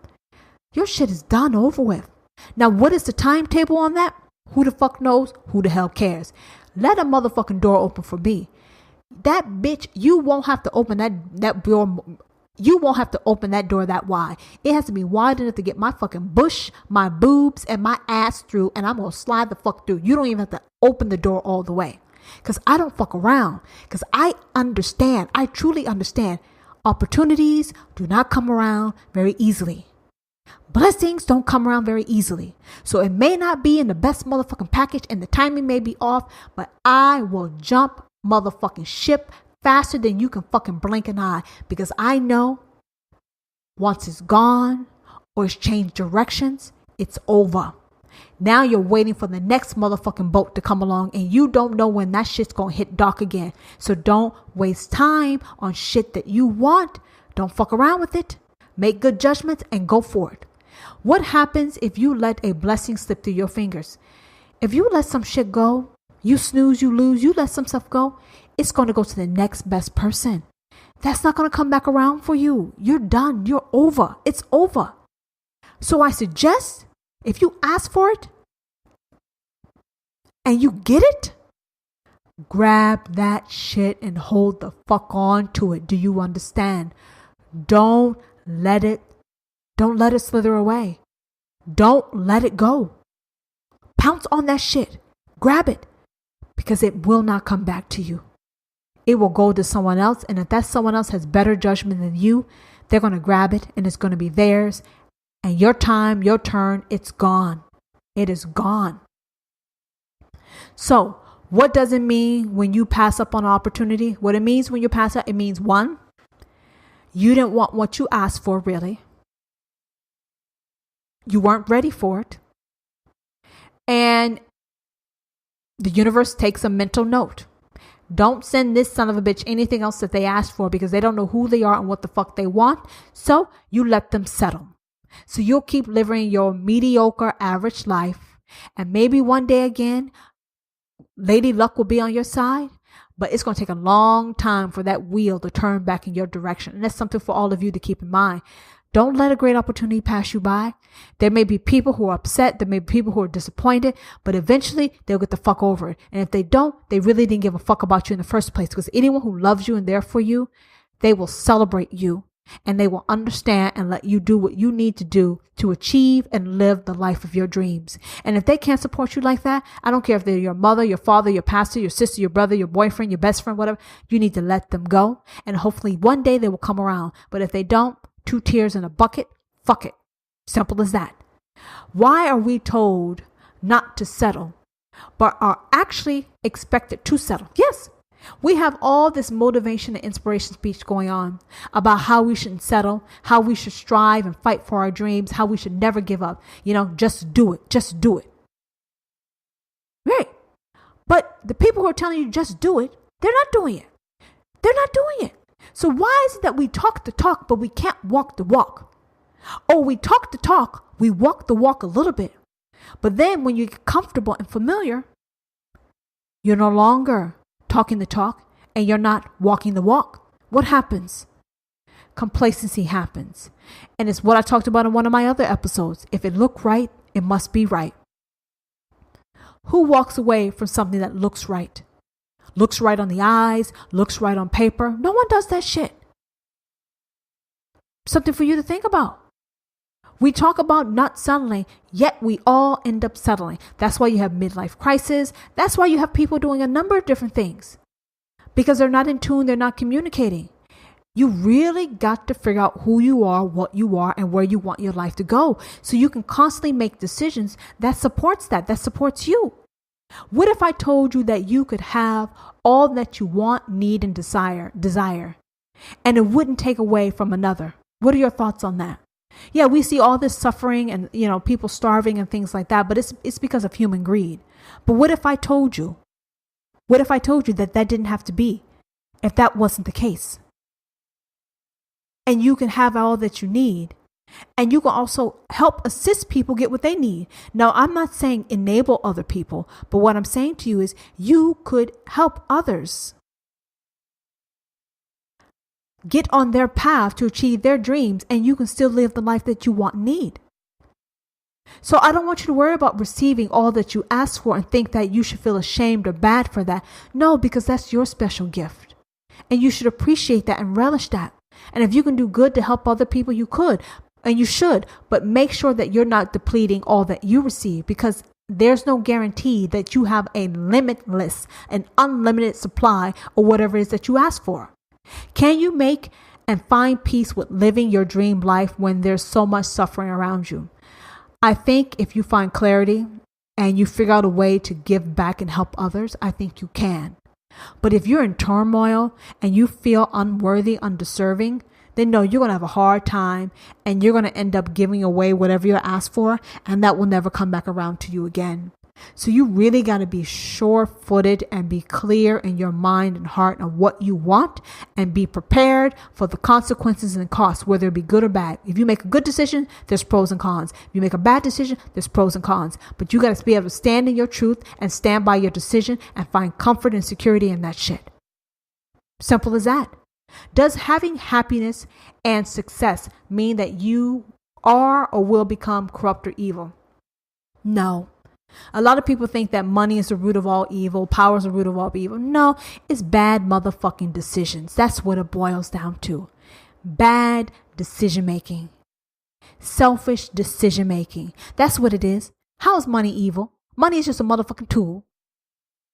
[SPEAKER 1] your shit is done, over with. Now, what is the timetable on that? Who the fuck knows? Who the hell cares? Let a motherfucking door open for me. That bitch, you won't have to open that door. You won't have to open that door that wide. It has to be wide enough to get my fucking bush, my boobs, and my ass through, and I'm going to slide the fuck through. You don't even have to open the door all the way. Because I don't fuck around. Because I understand. I truly understand. Opportunities do not come around very easily. Blessings don't come around very easily. So it may not be in the best motherfucking package and the timing may be off, but I will jump motherfucking ship faster than you can fucking blink an eye. Because I know once it's gone or it's changed directions, it's over. Now you're waiting for the next motherfucking boat to come along, and you don't know when that shit's gonna hit dock again. So don't waste time on shit that you want. Don't fuck around with it. Make good judgments and go for it. What happens if you let a blessing slip through your fingers? If you let some shit go, you snooze, you lose, you let some stuff go, it's going to go to the next best person. That's not going to come back around for you. You're done. You're over. It's over. So I suggest if you ask for it and you get it, grab that shit and hold the fuck on to it. Do you understand? Don't let it slither away. Don't let it go. Pounce on that shit. Grab it, because it will not come back to you. It will go to someone else. And if that someone else has better judgment than you, they're going to grab it and it's going to be theirs. And your time, your turn, it's gone. It is gone. So what does it mean when you pass up on an opportunity? What it means when you pass up, it means one, you didn't want what you asked for, really. You weren't ready for it. And the universe takes a mental note. Don't send this son of a bitch anything else that they asked for, because they don't know who they are and what the fuck they want. So you let them settle. So you'll keep living your mediocre, average life. And maybe one day again, Lady Luck will be on your side. But it's going to take a long time for that wheel to turn back in your direction. And that's something for all of you to keep in mind. Don't let a great opportunity pass you by. There may be people who are upset. There may be people who are disappointed, but eventually they'll get the fuck over it. And if they don't, they really didn't give a fuck about you in the first place, because anyone who loves you and there for you, they will celebrate you and they will understand and let you do what you need to do to achieve and live the life of your dreams. And if they can't support you like that, I don't care if they're your mother, your father, your pastor, your sister, your brother, your boyfriend, your best friend, whatever, you need to let them go. And hopefully one day they will come around. But if they don't, 2 tears in a bucket, fuck it. Simple as that. Why are we told not to settle, but are actually expected to settle? Yes, we have all this motivation and inspiration speech going on about how we shouldn't settle, how we should strive and fight for our dreams, how we should never give up. Just do it. Just do it. Right. But the people who are telling you just do it, they're not doing it. They're not doing it. So why is it that we talk the talk, but we can't walk the walk? Or we talk the talk, we walk the walk a little bit. But then when you get comfortable and familiar, you're no longer talking the talk and you're not walking the walk. What happens? Complacency happens. And it's what I talked about in one of my other episodes. If it looked right, it must be right. Who walks away from something that looks right? Looks right on the eyes, looks right on paper. No one does that shit. Something for you to think about. We talk about not settling, yet we all end up settling. That's why you have midlife crisis. That's why you have people doing a number of different things. Because they're not in tune, they're not communicating. You really got to figure out who you are, what you are, and where you want your life to go. So you can constantly make decisions that supports you. What if I told you that you could have all that you want, need, and desire, and it wouldn't take away from another? What are your thoughts on that? Yeah, we see all this suffering and, people starving and things like that, but it's because of human greed. But what if I told you that that didn't have to be, if that wasn't the case? And you can have all that you need. And you can also help assist people get what they need. Now, I'm not saying enable other people, but what I'm saying to you is you could help others get on their path to achieve their dreams, and you can still live the life that you want and need. So I don't want you to worry about receiving all that you ask for and think that you should feel ashamed or bad for that. No, because that's your special gift. And you should appreciate that and relish that. And if you can do good to help other people, you could. And you should, but make sure that you're not depleting all that you receive, because there's no guarantee that you have an unlimited supply or whatever it is that you ask for. Can you make and find peace with living your dream life when there's so much suffering around you? I think if you find clarity and you figure out a way to give back and help others, I think you can. But if you're in turmoil and you feel unworthy, undeserving, then no, you're going to have a hard time and you're going to end up giving away whatever you're asked for, and that will never come back around to you again. So you really got to be sure-footed and be clear in your mind and heart on what you want, and be prepared for the consequences and costs, whether it be good or bad. If you make a good decision, there's pros and cons. If you make a bad decision, there's pros and cons. But you got to be able to stand in your truth and stand by your decision and find comfort and security in that shit. Simple as that. Does having happiness and success mean that you are or will become corrupt or evil? No. A lot of people think that money is the root of all evil, power is the root of all evil. No, it's bad motherfucking decisions. That's what it boils down to. Bad decision making. Selfish decision making. That's what it is. How is money evil? Money is just a motherfucking tool.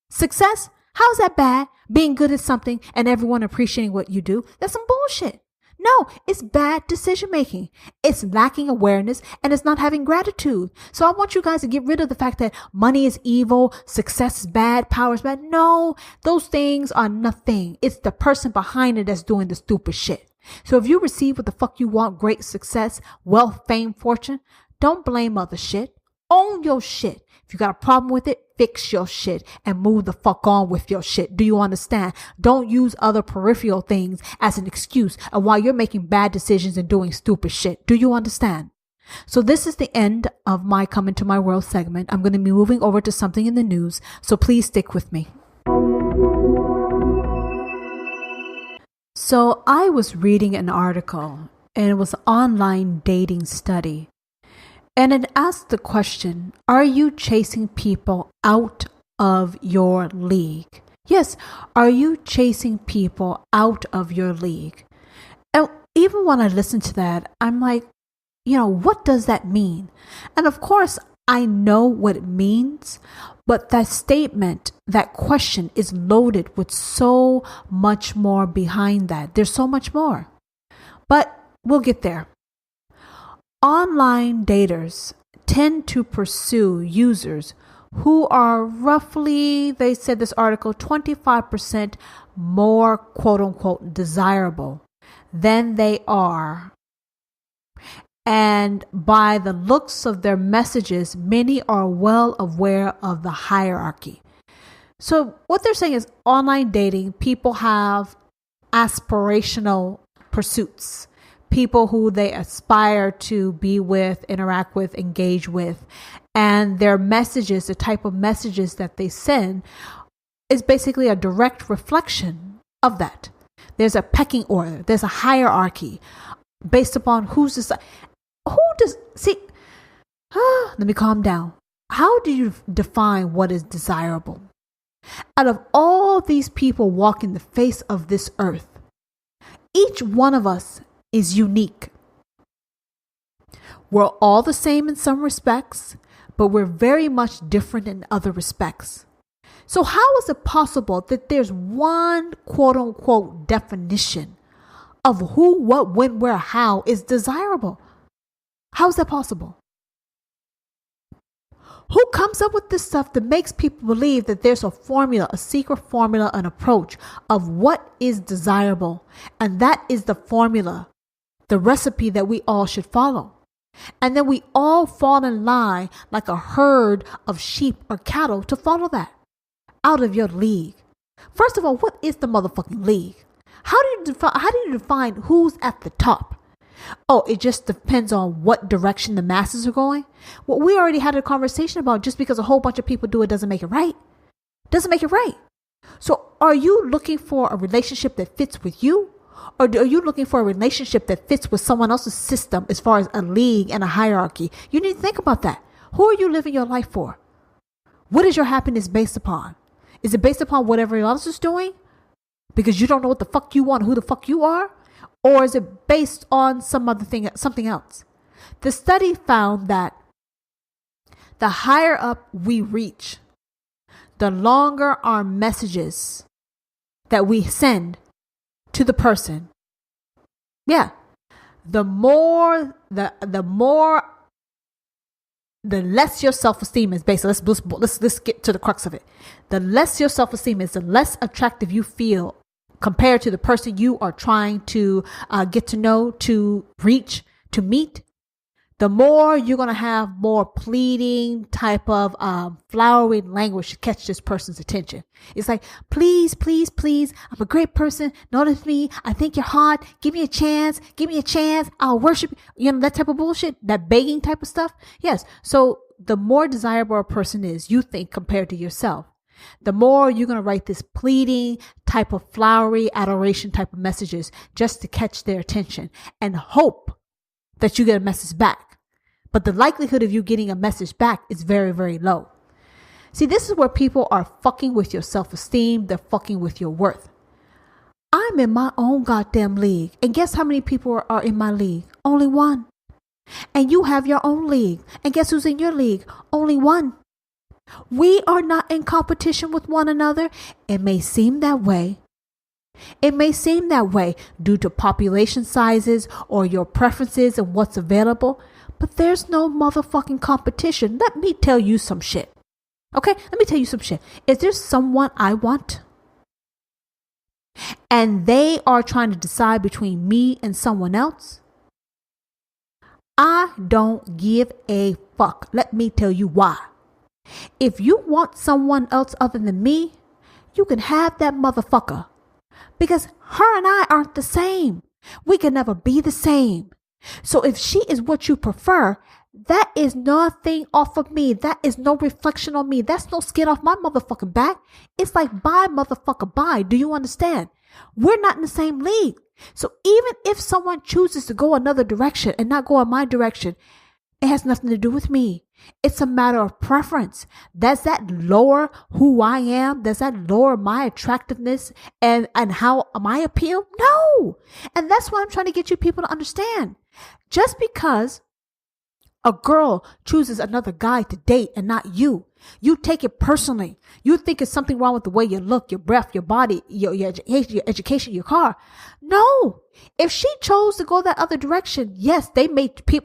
[SPEAKER 1] Success? How is that bad? Being good at something and everyone appreciating what you do? That's some bullshit. No, it's bad decision making. It's lacking awareness, and it's not having gratitude. So I want you guys to get rid of the fact that money is evil, success is bad, power is bad. No, those things are nothing. It's the person behind it that's doing the stupid shit. So if you receive what the fuck you want, great success, wealth, fame, fortune, don't blame other shit. Own your shit. If you got a problem with it, fix your shit and move the fuck on with your shit. Do you understand? Don't use other peripheral things as an excuse of why you're making bad decisions and doing stupid shit. Do you understand? So this is the end of my Come Into My World segment. I'm going to be moving over to something in the news, so please stick with me. So I was reading an article, and it was an online dating study. And it asked the question, are you chasing people out of your league? Yes, are you chasing people out of your league? And even when I listen to that, I'm like, what does that mean? And of course, I know what it means, but that statement, that question is loaded with so much more behind that. There's so much more, but we'll get there. Online daters tend to pursue users who are roughly, they said this article, 25% more quote unquote desirable than they are. And by the looks of their messages, many are well aware of the hierarchy. So what they're saying is online dating, people have aspirational pursuits. People who they aspire to be with, interact with, engage with. And their messages, the type of messages that they send, is basically a direct reflection of that. There's a pecking order. There's a hierarchy based upon let me calm down. How do you define what is desirable? Out of all these people walking the face of this earth, each one of us is unique. We're all the same in some respects, but we're very much different in other respects. So how is it possible that there's one quote unquote definition of who, what, when, where, how is desirable? How is that possible? Who comes up with this stuff that makes people believe that there's a formula, a secret formula, an approach of what is desirable? And that is the formula, the recipe that we all should follow. And then we all fall in line like a herd of sheep or cattle to follow that. Out of your league. First of all, what is the motherfucking league? How do you define who's at the top? Oh, it just depends on what direction the masses are going. Well, we already had a conversation about just because a whole bunch of people do it doesn't make it right. Doesn't make it right. So are you looking for a relationship that fits with you? Or are you looking for a relationship that fits with someone else's system as far as a league and a hierarchy? You need to think about that. Who are you living your life for? What is your happiness based upon? Is it based upon what everyone else is doing? Because you don't know what the fuck you want, who the fuck you are? Or is it based on something else? The study found that the higher up we reach, the longer our messages that we send to the person. Yeah. The less your self-esteem is based. Let's get to the crux of it. The less your self-esteem is, the less attractive you feel compared to the person you are trying to get to know, to reach, to meet, the more you're going to have more pleading type of flowery language to catch this person's attention. It's like, please, please, please, I'm a great person. Notice me. I think you're hot. Give me a chance. Give me a chance. I'll worship you. You know, that type of bullshit, that begging type of stuff. Yes. So the more desirable a person is, you think, compared to yourself, the more you're going to write this pleading type of flowery adoration type of messages just to catch their attention and hope that you get a message back. But the likelihood of you getting a message back is very, very low. See, this is where people are fucking with your self-esteem. They're fucking with your worth. I'm in my own goddamn league. And guess how many people are in my league? Only one. And you have your own league. And guess who's in your league? Only one. We are not in competition with one another. It may seem that way. It may seem that way due to population sizes or your preferences and what's available. But there's no motherfucking competition. Let me tell you some shit. Okay? Let me tell you some shit. Is there someone I want? And they are trying to decide between me and someone else? I don't give a fuck. Let me tell you why. If you want someone else other than me, you can have that motherfucker. Because her and I aren't the same. We can never be the same. So if she is what you prefer, that is nothing off of me. That is no reflection on me. That's no skin off my motherfucking back. It's like, bye, motherfucker, bye. Do you understand? We're not in the same league. So even if someone chooses to go another direction and not go in my direction, it has nothing to do with me. It's a matter of preference. Does that lower who I am? Does that lower my attractiveness and how my appeal? No. And that's what I'm trying to get you people to understand. Just because a girl chooses another guy to date and not you, you take it personally. You think it's something wrong with the way you look, your breath, your body, your education, your car. No. If she chose to go that other direction, yes,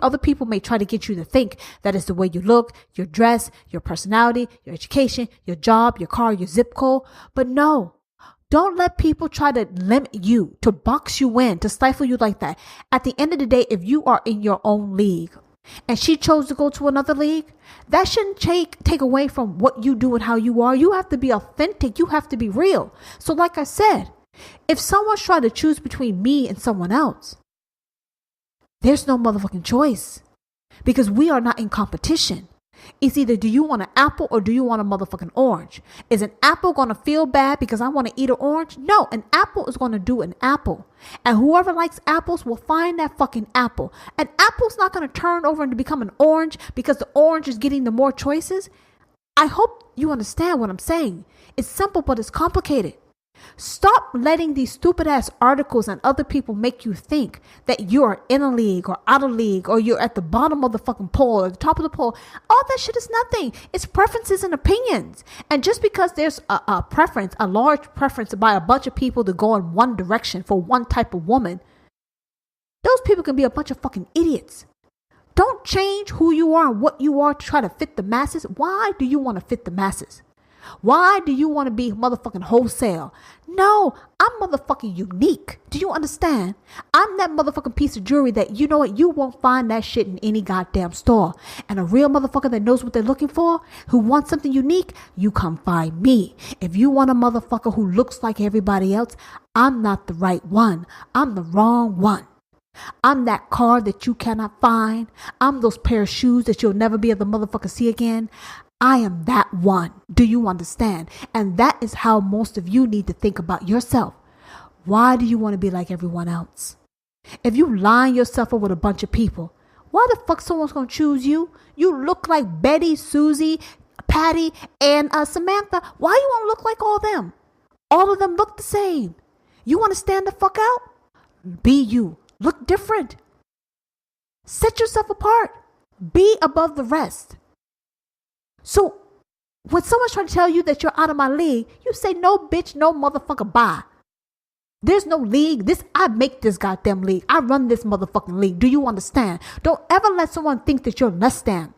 [SPEAKER 1] other people may try to get you to think that it's the way you look, your dress, your personality, your education, your job, your car, your zip code. But no, don't let people try to limit you, to box you in, to stifle you like that. At the end of the day, if you are in your own league and she chose to go to another league, that shouldn't take away from what you do and how you are. You have to be authentic. You have to be real. So like I said, if someone's trying to choose between me and someone else, there's no motherfucking choice because we are not in competition. It's either do you want an apple or do you want a motherfucking orange? Is an apple going to feel bad because I want to eat an orange? No, an apple is going to do an apple. And whoever likes apples will find that fucking apple. An apple's not going to turn over and become an orange because the orange is getting the more choices. I hope you understand what I'm saying. It's simple, but it's complicated. Stop letting these stupid ass articles and other people make you think that you're in a league or out of league or you're at the bottom of the fucking pole or the top of the pole. All that shit is nothing. It's preferences and opinions. And just because there's a preference, a large preference by a bunch of people to go in one direction for one type of woman, those people can be a bunch of fucking idiots. Don't change who you are and what you are to try to fit the masses. Why do you want to fit the masses? Why do you want to be motherfucking wholesale? No, I'm motherfucking unique. Do you understand? I'm that motherfucking piece of jewelry that, you know what, you won't find that shit in any goddamn store. And a real motherfucker that knows what they're looking for, who wants something unique, you come find me. If you want a motherfucker who looks like everybody else, I'm not the right one. I'm the wrong one. I'm that car that you cannot find. I'm those pair of shoes that you'll never be able to motherfucker see again. I am that one. Do you understand? And that is how most of you need to think about yourself. Why do you want to be like everyone else? If you line yourself up with a bunch of people, why the fuck someone's going to choose you? You look like Betty, Susie, Patty, and Samantha. Why you want to look like all them? All of them look the same. You want to stand the fuck out? Be you. Look different. Set yourself apart. Be above the rest. So when someone's trying to tell you that you're out of my league, you say, no, bitch, no motherfucker, bye. There's no league. I make this goddamn league. I run this motherfucking league. Do you understand? Don't ever let someone think that you're less than.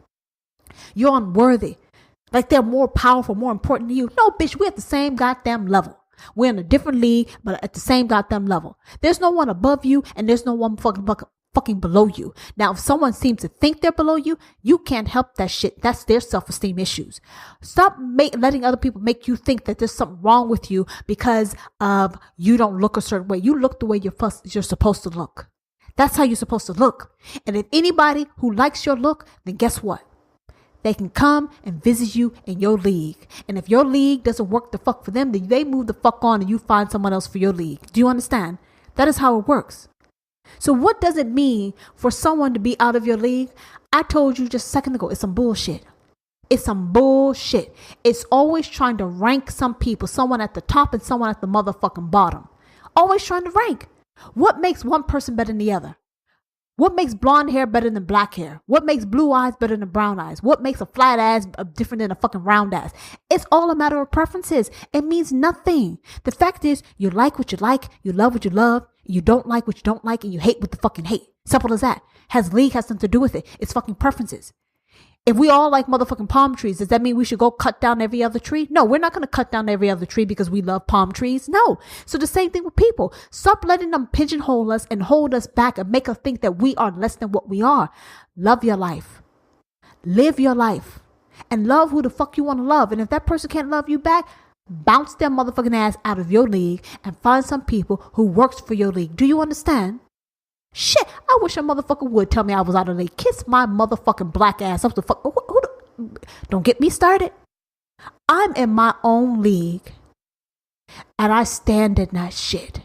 [SPEAKER 1] You're unworthy. Like they're more powerful, more important than you. No, bitch, we're at the same goddamn level. We're in a different league, but at the same goddamn level. There's no one above you and there's no one fucking below you. Now, if someone seems to think they're below you, you can't help that shit. That's their self-esteem issues. Stop letting other people make you think that there's something wrong with you because of you don't look a certain way. You look the way you're supposed to look. That's how you're supposed to look. And if anybody who likes your look, then guess what? They can come and visit you in your league. And if your league doesn't work the fuck for them, then they move the fuck on and you find someone else for your league. Do you understand? That is how it works. So what does it mean for someone to be out of your league? I told you just a second ago, it's some bullshit. It's some bullshit. It's always trying to rank some people, someone at the top and someone at the motherfucking bottom. Always trying to rank. What makes one person better than the other? What makes blonde hair better than black hair? What makes blue eyes better than brown eyes? What makes a flat ass different than a fucking round ass? It's all a matter of preferences. It means nothing. The fact is, you like what you like, you love what you love, you don't like what you don't like, and you hate what the fucking hate. Simple as that. League has nothing to do with it. It's fucking preferences. If we all like motherfucking palm trees, does that mean we should go cut down every other tree? No, we're not going to cut down every other tree because we love palm trees. No. So the same thing with people. Stop letting them pigeonhole us and hold us back and make us think that we are less than what we are. Love your life. Live your life. And love who the fuck you want to love. And if that person can't love you back, bounce their motherfucking ass out of your league and find some people who works for your league. Do you understand? Shit, I wish a motherfucker would tell me I was out of league. Kiss my motherfucking black ass. What the fuck? Don't get me started. I'm in my own league. And I stand in that shit.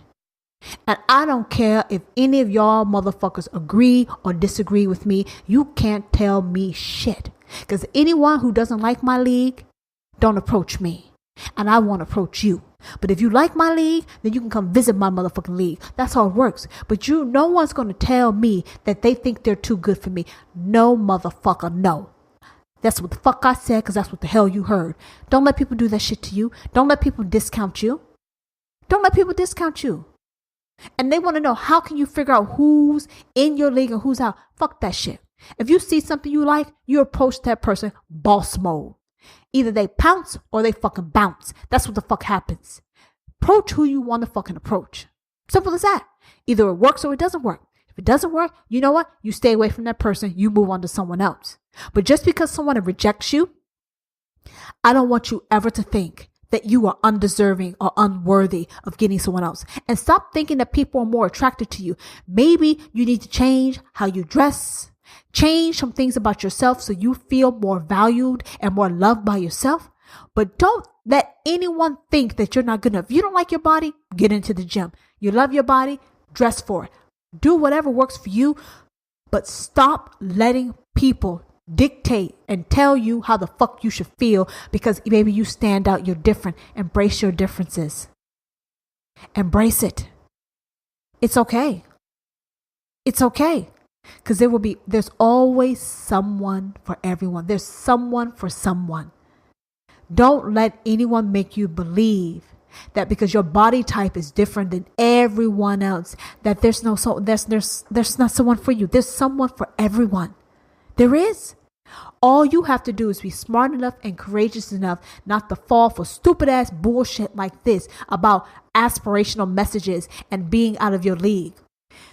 [SPEAKER 1] And I don't care if any of y'all motherfuckers agree or disagree with me. You can't tell me shit. Because anyone who doesn't like my league, don't approach me. And I won't approach you. But if you like my league, then you can come visit my motherfucking league. That's how it works. But no one's going to tell me that they think they're too good for me. No, motherfucker, no. That's what the fuck I said, because that's what the hell you heard. Don't let people do that shit to you. Don't let people discount you. Don't let people discount you. And they want to know, how can you figure out who's in your league and who's out? Fuck that shit. If you see something you like, you approach that person boss mode. Either they pounce or they fucking bounce. That's what the fuck happens. Approach who you want to fucking approach. Simple as that. Either it works or it doesn't work. If it doesn't work, you know what? You stay away from that person. You move on to someone else. But just because someone rejects you, I don't want you ever to think that you are undeserving or unworthy of getting someone else. And stop thinking that people are more attracted to you. Maybe you need to change how you dress. Change some things about yourself so you feel more valued and more loved by yourself. But don't let anyone think that you're not good enough. If you don't like your body, get into the gym. You love your body, dress for it. Do whatever works for you. But stop letting people dictate and tell you how the fuck you should feel because maybe you stand out, you're different. Embrace your differences. Embrace it. It's okay. It's okay. Because there's always someone for everyone. There's someone for someone. Don't let anyone make you believe that because your body type is different than everyone else, that there's not someone for you. There's someone for everyone. There is. All you have to do is be smart enough and courageous enough not to fall for stupid ass bullshit like this about aspirational messages and being out of your league.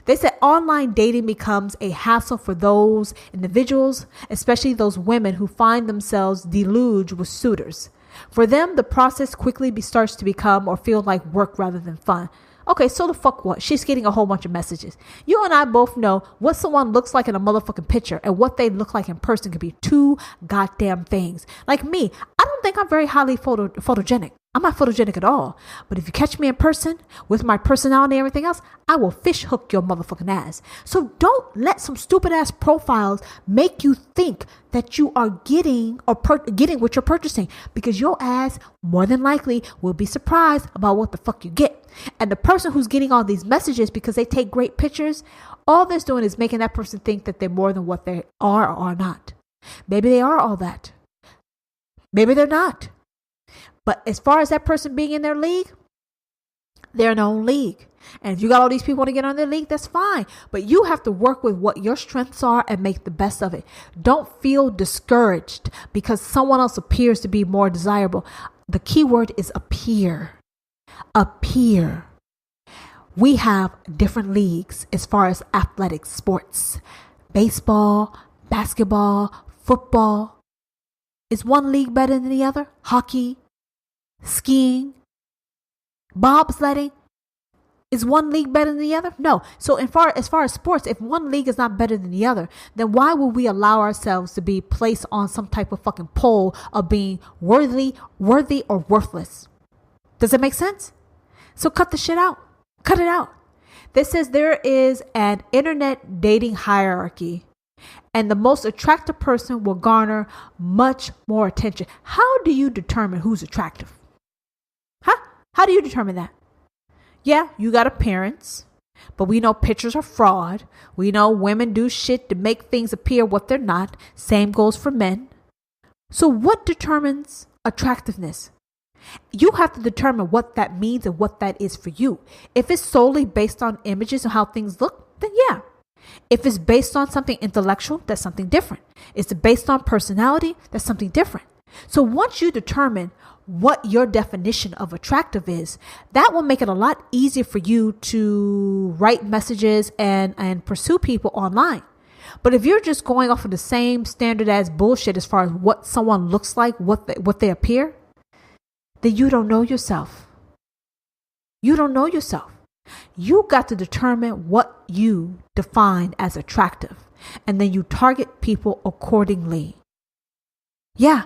[SPEAKER 1] They said online dating becomes a hassle for those individuals, especially those women who find themselves deluged with suitors. For them, the process quickly starts to become or feel like work rather than fun. Okay, so the fuck what? She's getting a whole bunch of messages. You and I both know what someone looks like in a motherfucking picture and what they look like in person could be two goddamn things. Like me, I don't think I'm very highly photogenic. I'm not photogenic at all. But if you catch me in person with my personality and everything else, I will fish hook your motherfucking ass. So don't let some stupid ass profiles make you think that you are getting what you're purchasing, because your ass more than likely will be surprised about what the fuck you get. And the person who's getting all these messages because they take great pictures, all they're doing is making that person think that they're more than what they are or are not. Maybe they are all that. Maybe they're not. But as far as that person being in their league, they're in their own league. And if you got all these people to get on their league, that's fine. But you have to work with what your strengths are and make the best of it. Don't feel discouraged because someone else appears to be more desirable. The key word is appear. appear. We have different leagues as far as athletic sports. Baseball, basketball, football. Is one league better than the other? Hockey, skiing, bobsledding. Is one league better than the other? No. So as far as sports, if one league is not better than the other, then why would we allow ourselves to be placed on some type of fucking poll of being worthy or worthless? Does it make sense? So cut the shit out. Cut it out. This says there is an internet dating hierarchy, and the most attractive person will garner much more attention. How do you determine who's attractive? How do you determine that? Yeah, you got appearance, but we know pictures are fraud. We know women do shit to make things appear what they're not. Same goes for men. So what determines attractiveness? You have to determine what that means and what that is for you. If it's solely based on images and how things look, then yeah. If it's based on something intellectual, that's something different. It's based on personality, that's something different. So once you determine what your definition of attractive is, that will make it a lot easier for you to write messages and pursue people online. But if you're just going off of the same standard as bullshit as far as what someone looks like, what they appear, then you don't know yourself. You don't know yourself. You got to determine what you define as attractive, and then you target people accordingly. Yeah.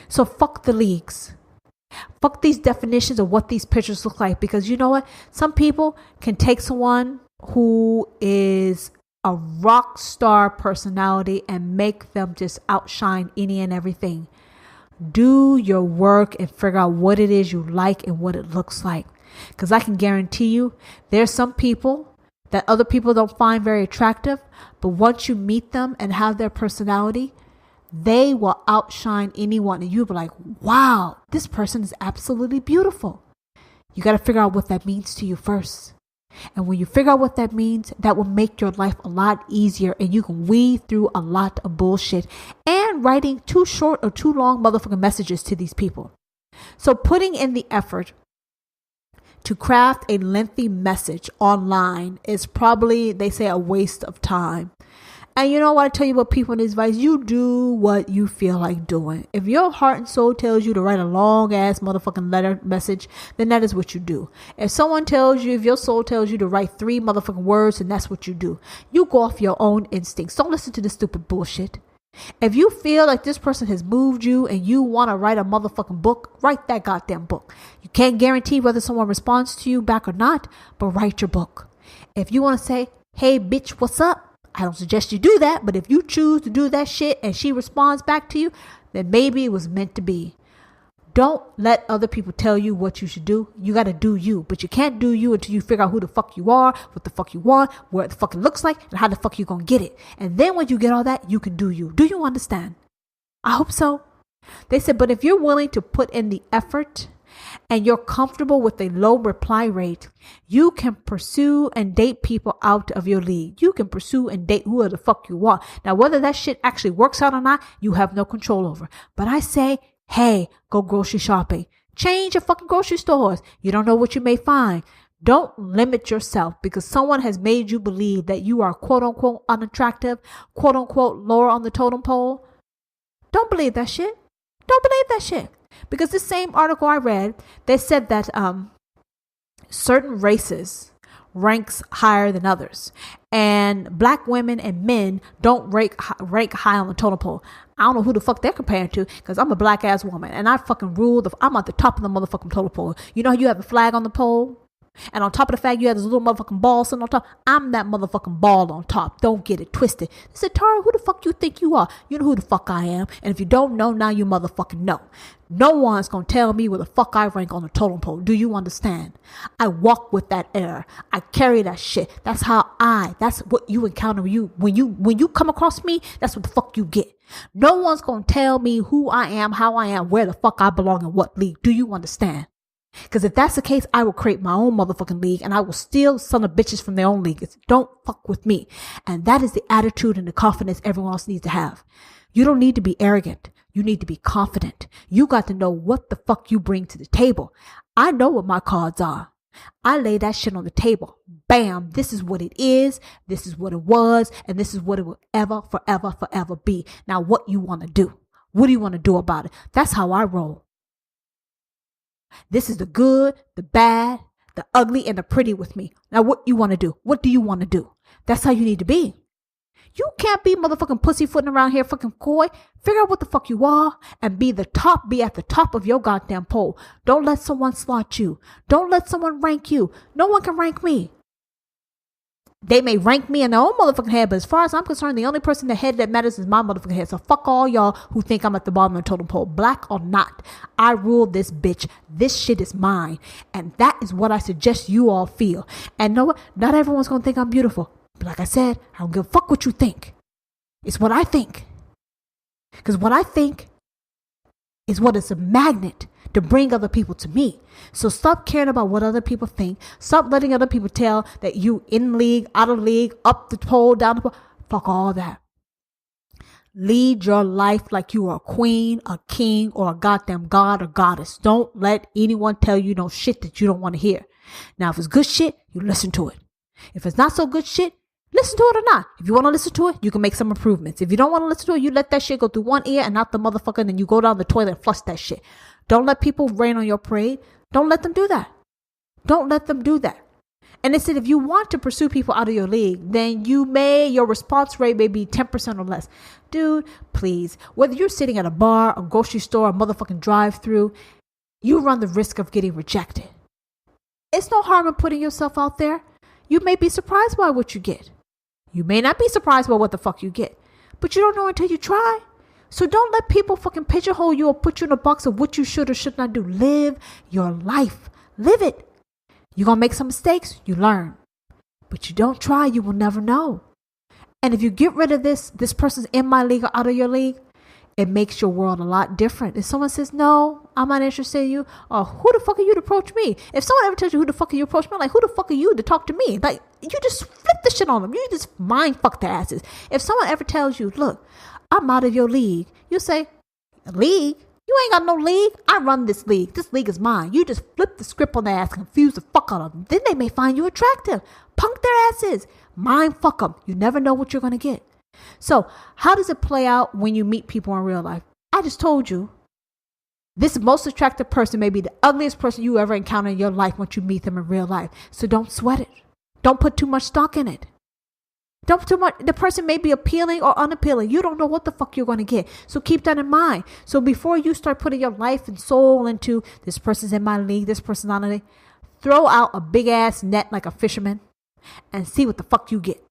[SPEAKER 1] So fuck the leagues. Fuck these definitions of what these pictures look like, because you know what? Some people can take someone who is a rock star personality and make them just outshine any and everything. Do your work and figure out what it is you like and what it looks like. Because I can guarantee you, there's some people that other people don't find very attractive, but once you meet them and have their personality, they will outshine anyone. And you'll be like, wow, this person is absolutely beautiful. You got to figure out what that means to you first. And when you figure out what that means, that will make your life a lot easier, and you can weed through a lot of bullshit and writing too short or too long motherfucking messages to these people. So putting in the effort to craft a lengthy message online is probably, they say, a waste of time. And you know what? I tell you what, people in this advice, you do what you feel like doing. If your heart and soul tells you to write a long ass motherfucking letter message, then that is what you do. If your soul tells you to write 3 motherfucking words, then that's what you do. You go off your own instincts. Don't listen to this stupid bullshit. If you feel like this person has moved you and you want to write a motherfucking book, write that goddamn book. You can't guarantee whether someone responds to you back or not, but write your book. If you want to say, hey bitch, what's up? I don't suggest you do that, but if you choose to do that shit and she responds back to you, then maybe it was meant to be. Don't let other people tell you what you should do. You got to do you, but you can't do you until you figure out who the fuck you are, what the fuck you want, what the fuck it looks like, and how the fuck you gonna get it. And then when you get all that, you can do you. Do you understand? I hope so. They said, but if you're willing to put in the effort and you're comfortable with a low reply rate, you can pursue and date people out of your league. You can pursue and date whoever the fuck you want. Now, whether that shit actually works out or not, you have no control over. But I say, hey, go grocery shopping. Change your fucking grocery stores. You don't know what you may find. Don't limit yourself because someone has made you believe that you are quote unquote unattractive, quote unquote lower on the totem pole. Don't believe that shit. Don't believe that shit. Because this same article I read, they said that certain races ranks higher than others, and black women and men don't rank high on the totem pole. I don't know who the fuck they're comparing to, because I'm a black ass woman and I fucking rule. I'm at the top of the motherfucking totem pole. You know how you have a flag on the pole? And on top of the flag, you have this little motherfucking ball sitting on top. I'm that motherfucking ball on top. Don't get it twisted. I said, Tara, who the fuck you think you are? You know who the fuck I am. And if you don't know, now you motherfucking know. No one's going to tell me where the fuck I rank on the totem pole. Do you understand? I walk with that air. I carry that shit. That's what you encounter when you come across me. That's what the fuck you get. No one's going to tell me who I am, how I am, where the fuck I belong, in what league. Do you understand? Because if that's the case, I will create my own motherfucking league and I will steal son of bitches from their own league. Don't fuck with me. And that is the attitude and the confidence everyone else needs to have. You don't need to be arrogant. You need to be confident. You got to know what the fuck you bring to the table. I know what my cards are. I lay that shit on the table. Bam, this is what it is. This is what it was. And this is what it will ever, forever, forever be. Now, what you want to do? What do you want to do about it? That's how I roll. This is the good, the bad, the ugly, and the pretty with me. Now, what you want to do? What do you want to do? That's how you need to be. You can't be motherfucking pussyfooting around here fucking coy. Figure out what the fuck you are and be at the top of your goddamn pole. Don't let someone slot you. Don't let someone rank you. No one can rank me. They may rank me in their own motherfucking head, but as far as I'm concerned, the only person in the head that matters is my motherfucking head. So fuck all y'all who think I'm at the bottom of the totem pole. Black or not, I rule this bitch. This shit is mine. And that is what I suggest you all feel. And know what? Not everyone's going to think I'm beautiful. But like I said, I don't give a fuck what you think. It's what I think. Because what I think is what is a magnet to bring other people to me. So stop caring about what other people think. Stop letting other people tell that you in league, out of league, up the pole, down the pole. Fuck all that. Lead your life like you are a queen, a king, or a goddamn god or goddess. Don't let anyone tell you no shit that you don't want to hear. Now, if it's good shit, you listen to it. If it's not so good shit, listen to it or not. If you want to listen to it, you can make some improvements. If you don't want to listen to it, you let that shit go through one ear and out the motherfucker, and then you go down the toilet and flush that shit. Don't let people rain on your parade. Don't let them do that. Don't let them do that. And they said if you want to pursue people out of your league, then your response rate may be 10% or less. Dude, please, whether you're sitting at a bar, a grocery store, a motherfucking drive-through, you run the risk of getting rejected. It's no harm in putting yourself out there. You may be surprised by what you get. You may not be surprised by what the fuck you get, but you don't know until you try. So don't let people fucking pigeonhole you or put you in a box of what you should or should not do. Live your life. Live it. You're going to make some mistakes. You learn. But you don't try, you will never know. And if you get rid of this person's in my league or out of your league, it makes your world a lot different. If someone says, no, I'm not interested in you, or who the fuck are you to approach me? If someone ever tells you who the fuck are you to approach me, I'm like, who the fuck are you to talk to me? Like, you just flip the shit on them. You just mind fuck their asses. If someone ever tells you, look, I'm out of your league, you say, league? You ain't got no league. I run this league. This league is mine. You just flip the script on their ass, confuse the fuck out of them. Then they may find you attractive. Punk their asses. Mind fuck them. You never know what you're going to get. So how does it play out when you meet people in real life? I just told you. This most attractive person may be the ugliest person you ever encounter in your life once you meet them in real life. So don't sweat it. Don't put too much stock in it. Don't put too much. The person may be appealing or unappealing. You don't know what the fuck you're going to get. So keep that in mind. So before you start putting your life and soul into this person's in my league, this person's not in it, throw out a big ass net like a fisherman and see what the fuck you get.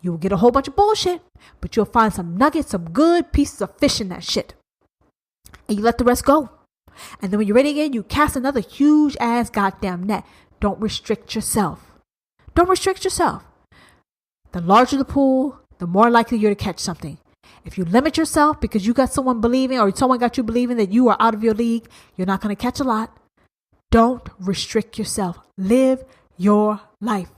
[SPEAKER 1] You will get a whole bunch of bullshit, but you'll find some nuggets, some good pieces of fish in that shit. And you let the rest go. And then when you're ready again, you cast another huge ass goddamn net. Don't restrict yourself. Don't restrict yourself. The larger the pool, the more likely you're to catch something. If you limit yourself because you got someone believing or someone got you believing that you are out of your league, you're not going to catch a lot. Don't restrict yourself. Live your life.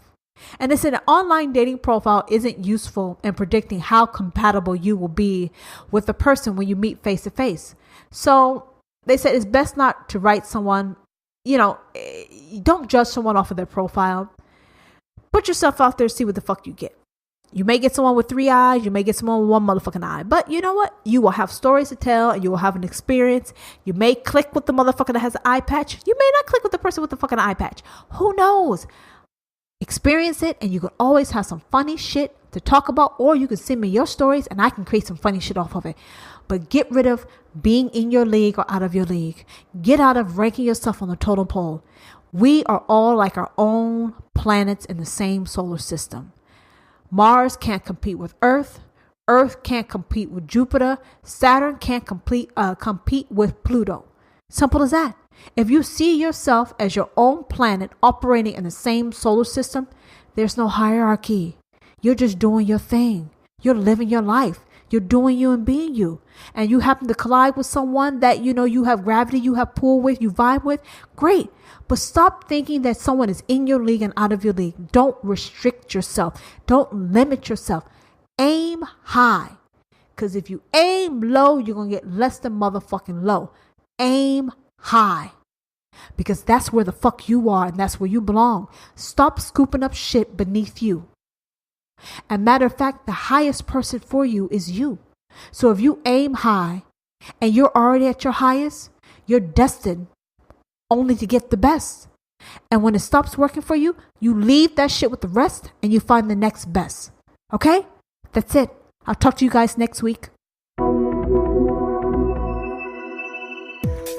[SPEAKER 1] And they said an online dating profile isn't useful in predicting how compatible you will be with the person when you meet face to face. So they said it's best not to write someone, don't judge someone off of their profile. Put yourself out there, see what the fuck you get. You may get someone with 3 eyes. You may get someone with 1 motherfucking eye. But you know what? You will have stories to tell and you will have an experience. You may click with the motherfucker that has an eye patch. You may not click with the person with the fucking eye patch. Who knows? Experience it, and you can always have some funny shit to talk about, or you can send me your stories and I can create some funny shit off of it. But get rid of being in your league or out of your league. Get out of ranking yourself on the totem pole. We are all like our own planets in the same solar system. Mars can't compete with Earth. Earth can't compete with Jupiter. Saturn can't compete with Pluto. Simple as that. If you see yourself as your own planet operating in the same solar system, there's no hierarchy. You're just doing your thing. You're living your life. You're doing you and being you. And you happen to collide with someone that you have gravity, you have pull with, you vibe with. Great. But stop thinking that someone is in your league and out of your league. Don't restrict yourself. Don't limit yourself. Aim high. Because if you aim low, you're going to get less than motherfucking low. Aim high. Because that's where the fuck you are and that's where you belong. Stop scooping up shit beneath you. And matter of fact, the highest person for you is you. So if you aim high and you're already at your highest, you're destined only to get the best. And when it stops working for you, you leave that shit with the rest and you find the next best. Okay? That's it. I'll talk to you guys next week.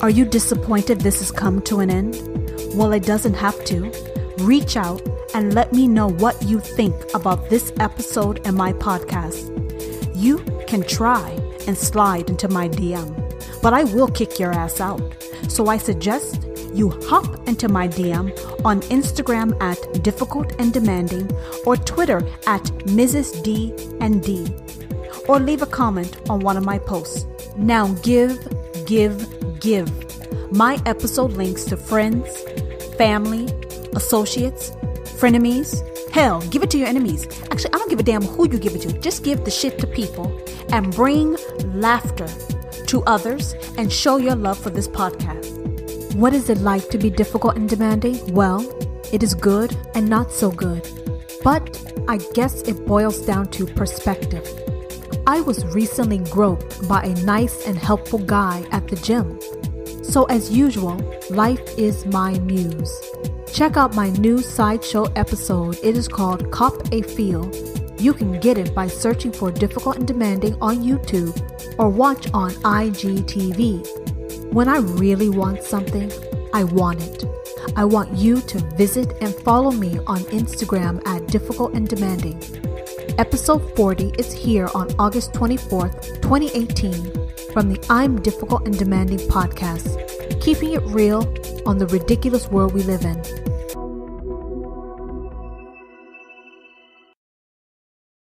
[SPEAKER 1] Are you disappointed this has come to an end? Well, it doesn't have to. Reach out and let me know what you think about this episode and my podcast. You can try and slide into my DM, but I will kick your ass out. So I suggest you hop into my DM on Instagram at Difficult and Demanding or Twitter at Mrs. D&D, or leave a comment on one of my posts. Now give. My episode links to friends, family, associates, frenemies. Hell, give it to your enemies. Actually, I don't give a damn who you give it to. Just give the shit to people and bring laughter to others and show your love for this podcast. What is it like to be difficult and demanding? Well, it is good and not so good. But I guess it boils down to perspective. I was recently groped by a nice and helpful guy at the gym. So as usual, life is my muse. Check out my new sideshow episode. It is called Cop a Feel. You can get it by searching for Difficult and Demanding on YouTube or watch on IGTV. When I really want something, I want it. I want you to visit and follow me on Instagram at Difficult and Demanding. Episode 40 is here on August 24th, 2018 from the I'm Difficult and Demanding podcast, keeping it real on the ridiculous world we live in.